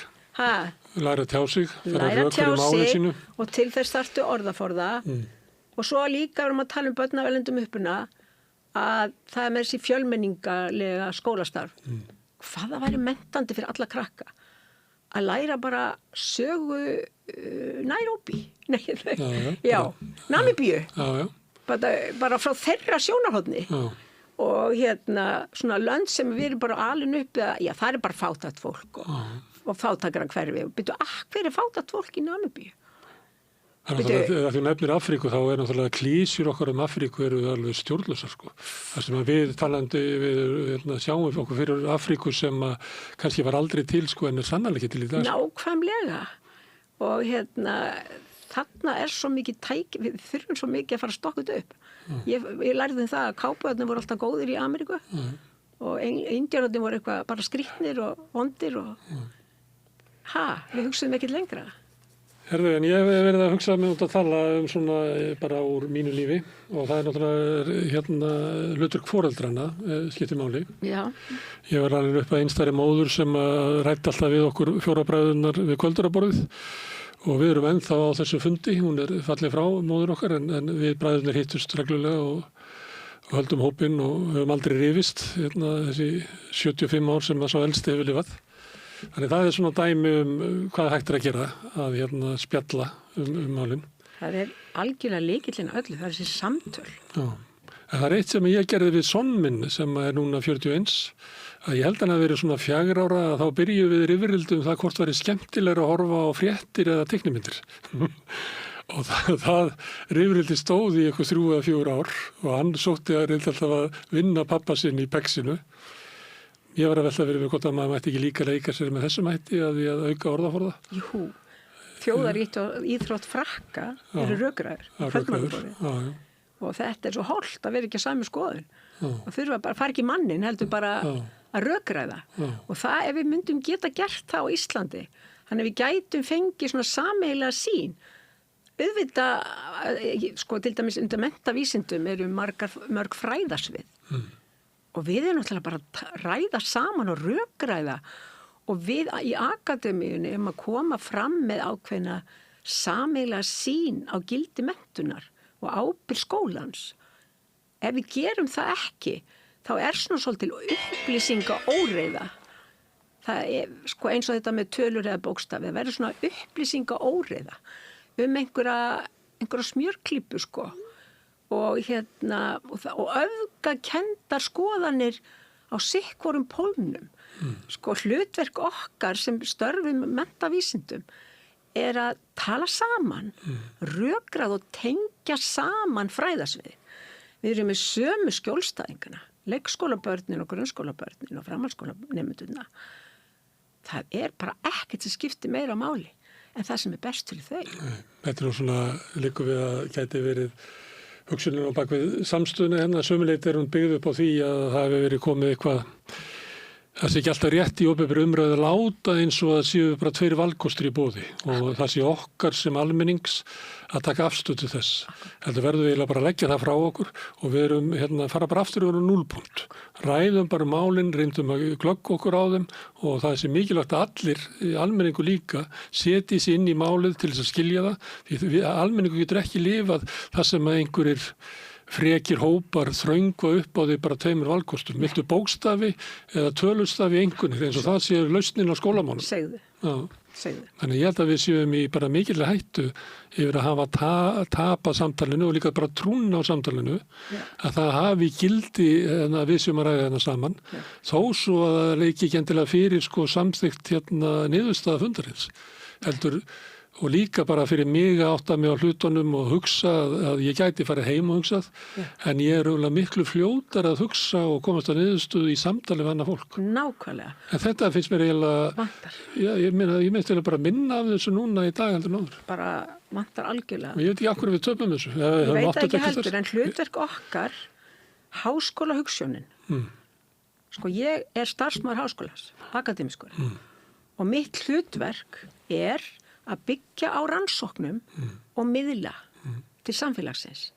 Læra að tjá sig, læra að tjá sig og til þess þarftu orðaforða og svo líka erum að tala um börn af erlendum uppruna að það er með þessi fjölmenningalega skólastarf. Hvað það væri menntandi fyrir alla krakka að læra bara sögu Nairobi, Namibíu, bara frá þeirra sjónarhóðni og svona lönd sem við erum bara alin upp, já það er bara fátækt fólk og fátækara hverfi og byrju, hver er fátækt fólk í Namibíu? Þegar þú nefnir Afríku þá er náttúrulega klísjur okkar Afríku eru alveg stjórnlausar Það sem við talandi við sjáum okkur fyrir Afríku sem kannski var aldrei til en er sannarlega ekki til í dag. Nákvæmlega og þarna er svo mikið tæki, við þurfum svo mikið að fara að stokka þetta upp. Ég lærði það að kápuðarnir voru alltaf góðir í Ameríku og indjánarnir voru eitthvað bara skrýtnir og vondir og við hugsaðum ekkert lengra. Herðu, en ég hef verið að hugsa mig út að tala svona bara úr mínu lífi og það er náttúrulega hlutverk foreldrana skiptir máli. Já. Ég var alveg upp að einstæðri móður sem ræddi alltaf við okkur fjórabræðurnar við kvölduraborðið og við erum ennþá á þessu fundi, hún fallið frá móður okkar en við bræðurnir hittust reglulega og höldum hópinn og höfum aldrei rifist þessi 75 ár sem það svo elsti hefur lifað. Þannig það svona dæmi hvað hægt að gera að spjalla málin. Það algjörlega lykillinn öllu, það þessi samtöl. Já. En það eitt sem ég gerði við son minn sem núna 41, að ég held hann að verið svona 4 ára að þá byrjuðum við yfirildum það hvort væri skemmtilega að horfa á fréttir eða teiknimyndir. Og það yfirildi stóð í eitthvað 3 eða 4 ár og hann sótti að reynda alltaf að vinna pappa sinn í Pexinu. Ég var að velta fyrir mig hvort að maður mætti ekki líka leika sér með þessum hætti að auka orðaforða. Jú, þjóðaríþrótt frakka eru rökræður. Og þetta svo holt að vera ekki að sami skoðun. Og þurfa bara, fara ekki mannin, heldur bara að rökræða. Og það ef við myndum geta gert það á Íslandi, þannig að við gætum fengið svona sameiginlega sýn. Auðvitað, sko til dæmis undir menntavísindum eru mörg fræðasvið. Og við erum náttúrulega bara að ræða saman og rökræða. Og við í akademíunni að koma fram með ákveðna sameiginlega sýn á gildi menntunar og ábyrgð skólans. Ef við gerum það ekki, þá svona svolítil upplýsingaóreiða. Það eins og þetta með tölur eða bókstafi, það verður svona upplýsingaóreiða einhverja smjörklípu, og öfgakendar skoðanir á sikkvorum pólnum. Hlutverk okkar sem störfum menntavísindum að tala saman, rökrað og tengja saman fræðasviði. Við erum með sömu skjólstæðingana, leikskólabörnin og grunnskólabörnin og framhaldsskólanemendurna. Það bara ekkert sem skiptir meira máli en það sem best fyrir þau. Þetta svona líku við að gæti verið hugsunin á bakvið samstöðuna sömuleitt hún byggð upp á því að það hefur verið komið eitthvað það sé ekki alltaf rétt í opinberri umræðu að láta eins og að séu bara 2 valkostir í boði og það sé okkar sem almennings að taka afstöðu til þess. Þetta verður við eiginlega bara að leggja það frá okkur og við erum fara bara aftur yfir á 0 punkt. Ræðum bara málin, reyndum að glögga okkur á þeim og það sé mikilvægt að allir, almenningu líka, setji sig inn í málið til þess að skilja það. Því almenningu getur ekki lifað það sem að einhverjir frekir hópar þröngva upp á því bara 2 valkostum. Viltu bókstafi eða tölustafi einhvernir eins og það sé lausnin á skólamálum. Segðu. Þannig ég held að við séum í bara mikilvæg hættu yfir að hafa tapa samtalinu og líka bara trúna á samtalinu að það hafi gildi en að við séum að ræða hérna saman þó svo að það leiki ekki endilega fyrir samþykkt niðurstaða fundarins. Heldur og líka bara fyrir mig að átta mig á hlutunum og hugsa að ég gæti farið heim og hugsað, en ég auðvitað miklu fljótar að hugsa og komast að niðurstöðu í samtali við annað fólk. Nákvæmlega. En þetta finnst mér eiginlega vantar. Já, ég meint bara minna af þessu núna í dag heldur náður. Bara vantar algjörlega. Og ég veit ekki af hverju við töpum þessu. Ég veit ekki heldur, en hlutverk okkar, háskólahugsjónin. Ég starfsmaður háskólas, akademískur. Og mitt hlutverk að byggja á rannsóknum og miðla til samfélagsins.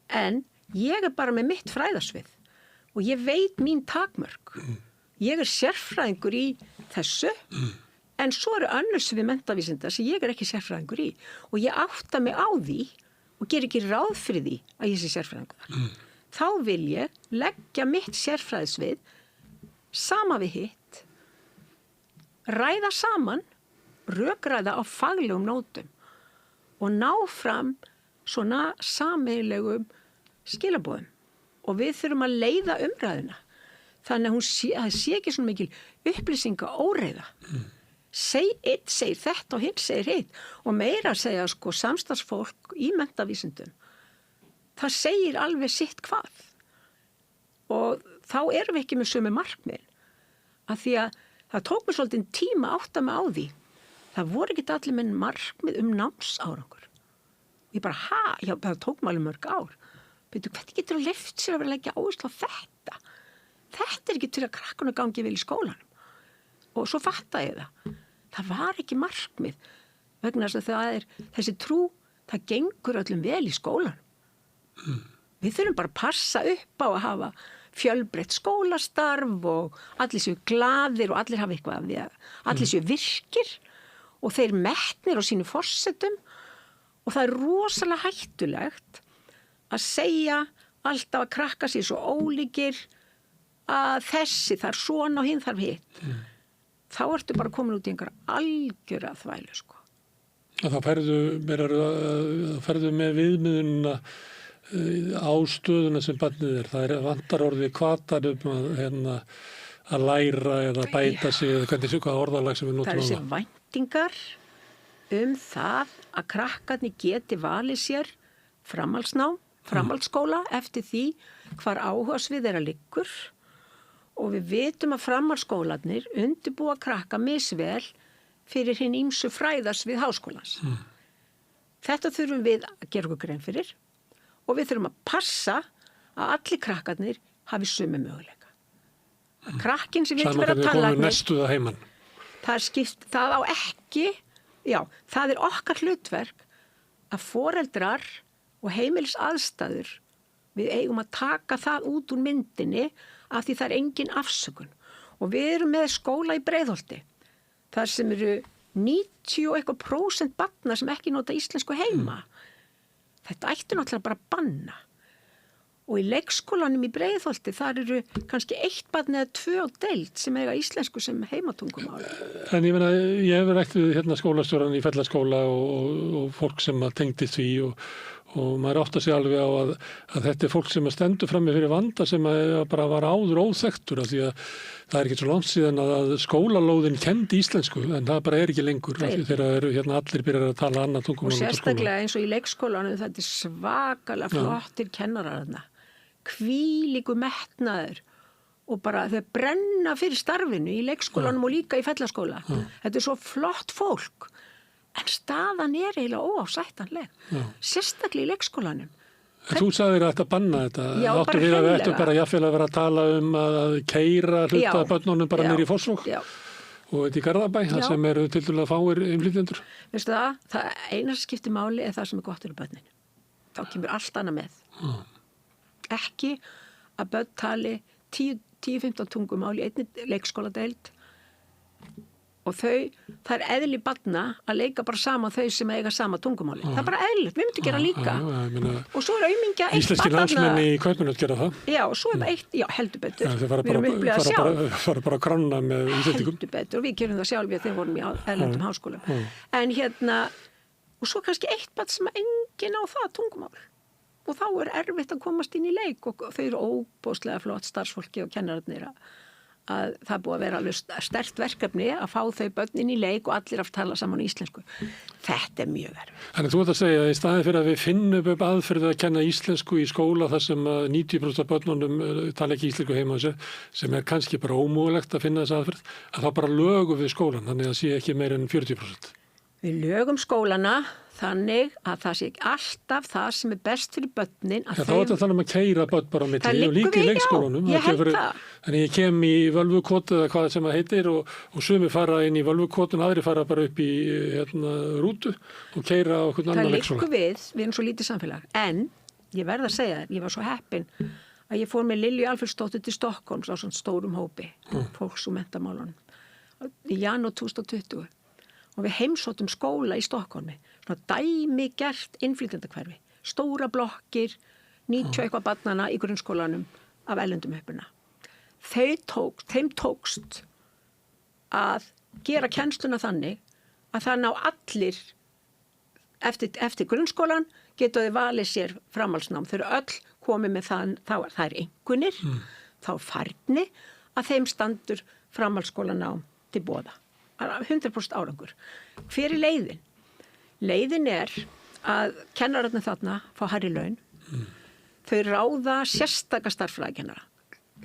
En ég bara með mitt fræðasvið og ég veit mín takmörk. Ég sérfræðingur í þessu, en svo eru önnur svið menntavísinda sem ég ekki sérfræðingur í og ég átta mig á því og ger ekki ráð fyrir því að ég sé sérfræðingur. Þá vil ég leggja mitt sérfræðisvið sama við hitt, ræða saman, rökræða á faglegum nótum og ná fram svona sameiginlegum skilaboðum. Og við þurfum að leiða umræðuna. Þannig að það sé ekki svona mikil upplýsingaóreiða. Einn segir þetta og hinn segir hitt. Og meira að segja samstarfsfólk í menntavísindum. Það segir alveg sitt hvað. Og þá erum við ekki með sömu markmið. Af því að það tók mér svolítið tíma að átta mig á því. Það voru ekki allir með markmið námsárangur. Ég bara, það tók mér alveg mörg ár. Hvernig getur þú leyft sér að vera að leggja áherslu á þetta? Þetta ekki til að krakkarnir gangi vel í skólanum. Og svo fattaði ég það. Það var ekki markmið. Vegna þess að þessi trú, það gengur öllum vel í skólanum. Við þurfum bara að passa upp á að hafa fjölbreytt skólastarf og allir séu glaðir og allir hafa eitthvað við, allir séu virkir og þeir metnir á sínu forsetum og það er rosalega hættulegt að segja alltaf að krakka sér svo ólíkir að þessi þarf svona og hinn þarf hitt. Þá ertu bara komin út í einhver algjöra þvælu, sko. Þá ferðu með viðmiðunina á stöðuna sem barnið er. Það vantar orðið hvatar að læra eða bæta sig eða hvað orðalag sem við notum á það. Það er þessi væntingar það að krakkarnir geti valið sér framhaldsskóla eftir því hvar áhugasvið þeirra liggur og við vitum að framhaldsskólarnir undirbúa krakka misvel fyrir hinn ýmsu fræðasvið háskólans. Þetta þurfum við að gera okkur grein fyrir og við þurfum að passa að allir krakkarnir hafi sömu möguleika. Krakkin sem vill vera tannlæknir, það á ekki, það er okkar hlutverk að foreldrar og heimilisaðstæður, við eigum að taka það út úr myndinni af því það er engin afsökun. Og við erum með skóla í Breiðholti, þar sem eru 90% barna sem ekki nota íslensku heima. Þetta ætti náttúrulega bara að banna. Og í leikskólanum í Breiðholti, þar eru kannski 1 barn eða 2 á deild sem eiga íslensku sem heimatungumál. En ég hef rætt við skólastjóran í Fellaskóla og fólk sem tengdist því og maður átt að segja alveg á að þetta er fólk sem stendur frammi fyrir vanda sem bara var áður óþekktur af því að það er ekki svo langt síðan að skólalóðin kendi íslensku en það bara er ekki lengur þegar eru allir byrjar að tala annað tungumál. Og sérstaklega eins og í leikskólanum þetta er svakalega flottir kennarar þarna, hvílíku metnaður og bara þau brenna fyrir starfinu í leikskólanum og líka í Fellaskóla. Þetta er svo flott fólk. En staðan er eiginlega óásættanleg, sérstaklega í leikskólanum. En þú sagðir að þetta banna þetta. Já, áttu við að við ættum bara jafnvel að vera að tala að keyra hluta börnunum bara niður í Fossvog og þetta í Garðabæ, það sem eru tildulega fáir innflytjendur. Veistu það eina sem skiptir máli er það sem er gott fyrir börnin. Þá kemur allt annað með. Ekki að börn tali 10-15 tungumál í einni leikskóladeild og það er eðli barna að leika bara sama þau sem eiga sama tungumáli. Það er bara eðlilegt, við myndum gera líka. Og svo er aumingja eitt íslenskir námsmenn í Kaupmannahöfn gera það. Já, og svo er eitt, heldur betur. Við erum upplifað sjálf. Það fara bara að kranna með íslendingum. Heldur betur, og við gerum það sjálf þegar við vorum í erlendum háskólum. En og svo kannski eitt barn sem enginn á það tungumál. Og þá er erfitt að komast inn í leik og þau eru óbóðslega flott starfsfólki og kennararnir að það búið að vera alveg sterkt verkefni að fá þau börn inn í leik og allir að tala saman í íslensku. Þetta er mjög erfitt. Þannig þú ert að segja að í staðið fyrir að við finnum upp aðferð að kenna íslensku í skóla þar sem 90% af börnunum tala ekki íslensku heima á sér, sem er kannski bara ómögulegt að finna þessa aðferð, að þá bara lögum við skólan, þannig að sé ekki meir en 40%. Við lögum skólana þannig að það sé alltaf það sem er best fyrir börnin. Þá er þetta þannig að keyra börn bara á milli og líka í leikskólanum. Ég held það. Þannig ég kem í völvukot eða hvað sem það heitir og sumi fara inn í völvukotun, aðri fara bara upp í rútu og keyra á einhvern annan leikskóla. Það liggur við erum svo lítið samfélag. En ég verð að segja þér, ég var svo heppin að ég fór með Lilju Alfreðsdóttur til Stokkólms á svona stórum hópi, fólks og menntamálunum, í janúar 2020. Og við heimsóttum skóla í Stokkólmi, svona dæmigert innflytjendahverfi, stóra blokkir, 90 eitthvað barnana í grunnskólanum af erlendum uppruna. Þeim tókst að gera kennsluna þannig að það ná allir eftir grunnskólan geta þau valið sér framhaldsnám. Þau eru öll komið með það er einkunnir, þá færni að þeim standur framhaldsskólanám til boða. 100% árangur. Hver er leiðin? Leiðin er að kennararnir þarna fá hærri laun. Þau ráða sérstaka starffræðikennara.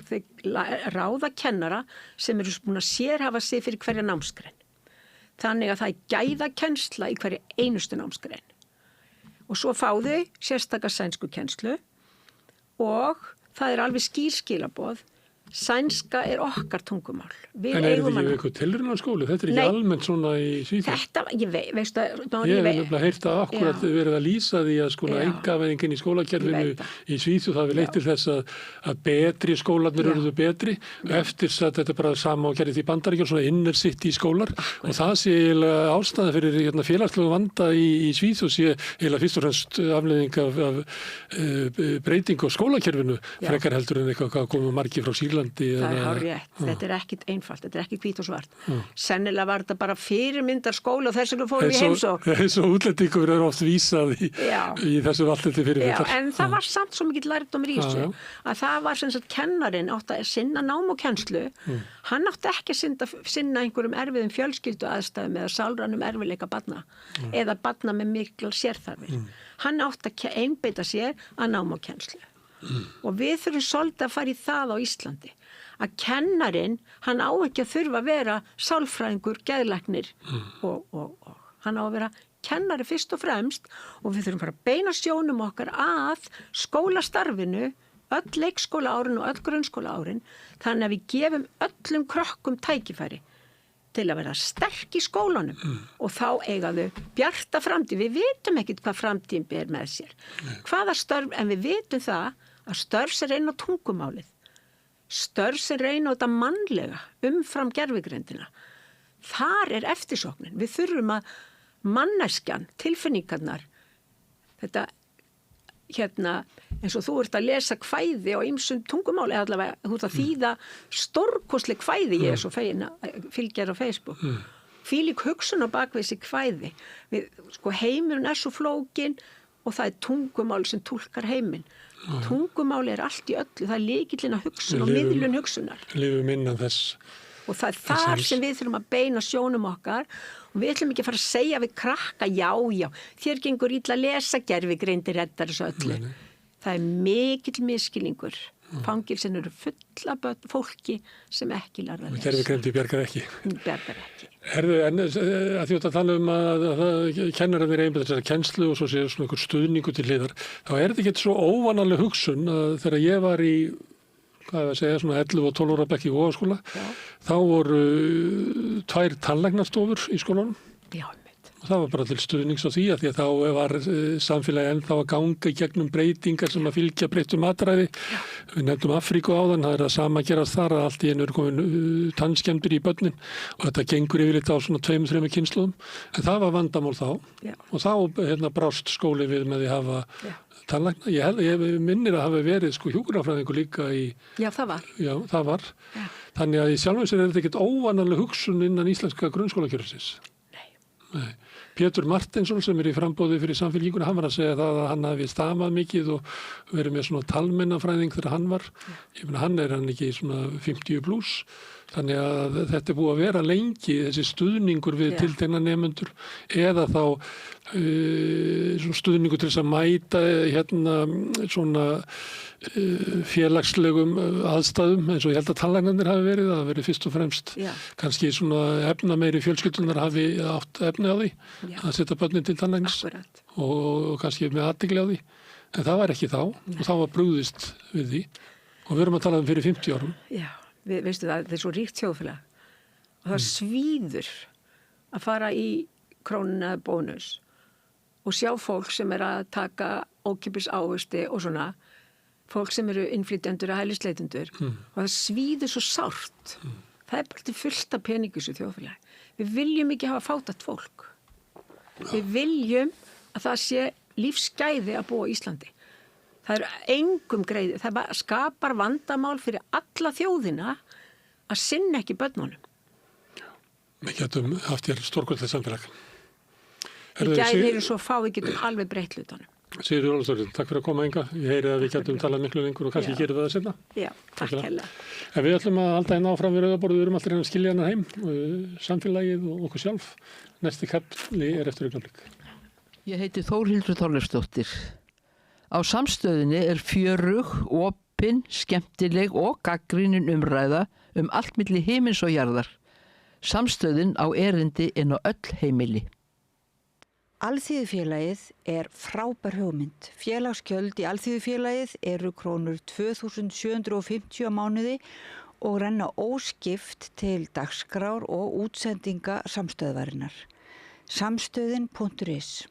Þau ráða kennara sem eru búin að sérhafa sig fyrir hverja námsgrein. Þannig að það er gæðakennsla í hverju einustu námsgrein. Og svo fá þau sérstaka sænsku kennslu og það er alveg skýr skilaboð Sænska er okkar tungumál. En er þetta ekki eitthvað tilraunarskóli? Þetta er ekki almennt svona í Svíþjóð? Þetta, ég veistu... Ég hef nefnilega heyrt að akkurat verið að lýsa því að sko einkavæðingin í skólakerfinu í Svíþjóð hafi leitt til þess að betri skólarnir eruðu betri eftir að þetta bara sama og gerðist í Bandaríkjum, svona inner city skólar og það sé eiginlega ástæða fyrir félagslegu vanda í Svíþjóð sé eiginlega fyrst og fremst afleiðing af breyting á skólakerfinu frekar heldur en eitthvað komið margir frá Sýrlandi. Það er hárrétt. Þetta er ekkit einfalt, þetta er ekki hvít og svart. Sennilega var þetta bara fyrirmyndar skóla og þess vegna fórum við heimsókn. Eins og útlendingur eru oft vísað í þessu allt þetta fyrirmyndar. En það var samt svo mikill lærdómur í þessu að það var sem sagt kennarinn átti að sinna nám og kennslu. Hann átti ekki að sinna einhverjum erfiðum fjölskyldu aðstæðum eða sálrænum erfiðleika barna eða barna með miklar sérþarfir. Hann átti að einbeita sér að nám og kennslu. Og við þurfum svolítið að fara í það á Íslandi að kennarinn, hann á ekki að þurfa að vera sálfræðingur, geðlæknir og hann á að vera kennari fyrst og fremst og við þurfum bara að beina sjónum okkar að skólastarfinu, öll leikskólaárin og öll grunnskólaárin þannig að við gefum öllum krökkum tækifæri til að vera sterk í skólanum og þá eiga þau bjarta framtíð. Við vitum ekkert hvað framtíðin ber með sér. Hvaða störf, en við vitum það að störf sem reyna á tungumálið, störf sem reyna á þetta mannlega umfram gervigreindina. Þar er eftirsóknin. Við þurfum að manneskjan, tilfinningarnar, þetta eins og þú ert að lesa kvæði á ýmsum tungumáli, eða allavega þú ert að þýða stórkostleg kvæði, ég er svo fylgjar á Facebook. Hvílík hugsun á bakvið þessi kvæði. Heimurinn er svo flókin og það er tungumál sem túlkar heiminn. Tungumáli er allt í öllu, það er lykillinn að hugsun og miðlun hugsunar. Lifum innan þess. Og það er þar sem við þurfum að beina sjónum okkar og við ætlum ekki að fara að segja við krakka, já, þér gengur illa að lesa, gervigreind reddar þessu öllu. Það er mikill miskilningur. Fangilsin eru fulla fólki sem ekki lærða að lesa. Gervigreindi bjargar ekki. Bjargar ekki. Herðu, en að því að tala um að kennararnir einbæta þessari kennslu og svo séu svona einhver stuðningu til hliðar, þá er þetta ekki svo óvanaleg hugsun að þegar ég var í svona 11 og 12 ára bekk í Vogaskóla, þá voru 2 tannlæknastofur í skólanum. Já, og það var bara til stuðnings á því að þá var samfélagi ennþá að ganga í gegnum breytingar sem að fylgja breyttum matræði. Við nefndum Afríku áðan, það er að sama gerast þar að allt í einu er komin tannskemmdir í börnin og þetta gengur yfirleitt á svona 2-3 kynslóðum. En það var vandamál þá og þá brást skóli við með því hafa tannlækna. Ég minnir að hafa verið hjúkrunarfræðingur líka í... Já, það var. Já, það var. Þannig að í sjálfum sér er þetta ekkert óvanaleg hugsun innan íslenska grunnskólakerfisins. Nei. Pétur Martinsson sem er í framboði fyrir Samfylkinguna, hann var að segja það að hann hafi stamað mikið og verið með svona talmennafræðing þegar hann var. Ég meina, hann ekki svona 50 pluss. Þannig að þetta er búið að vera lengi, þessi stuðningur við tiltekna nemendur eða þá stuðningur til þess að mæta svona félagslegum aðstæðum eins og ég held að tannlæknarnir hafi verið, það hafi verið fyrst og fremst kannski svona efnameiri fjölskyldunar hafi átt efni á því að setja börnin til tannlæknis og kannski með athygli á því, en það var ekki þá og þá var brugðist við því og við erum að tala fyrir 50 árum. Já. Veistu það, þetta er svo ríkt þjóðfélag og það svíður að fara í Krónuna eða Bónus og sjá fólk sem er að taka ókeypis ávexti og svona fólk sem eru innflytjendur og hælisleitendur og það svíður svo sárt. Það er bara til fullt af peningu þessu þjóðfélagi. Við viljum ekki hafa fátækt fólk. Við viljum að það sé lífsgæði að búa á Íslandi. Það er engum greiði. Það skapar vandamál fyrir alla þjóðina að sinna ekki börnunum. Við getum haft hér stórkvöldlega samfélag. Við gæðum svo fá, við getum alveg breytt hlutunum. Sigríður Ólafsdóttir, takk fyrir að koma hingað. Ég heyri að við getum talað miklu lengur og kannski gerum við það seinna. Já, takk hella. En við ætlum að halda hérna áfram við rauðaborðið, við erum alltaf að skilja hana heim, samfélagið og okkur sjálf. Næsti kafli er eftir augnablik. Ég heiti Þórhildur Þorleifsdóttir. Á Samstöðinni er fjörug, opin, skemmtileg og gagnrýnin umræða allt milli himins og jarðar. Samstöðin á erindi inn á öll heimili. Alþýðufélagið er frábær hugmynd. Félagsgjöld í Alþýðufélagið eru krónur 2.750 á mánuði og renna óskipt til dagskrár og útsendinga samstöðvarinnar. Samstöðin.is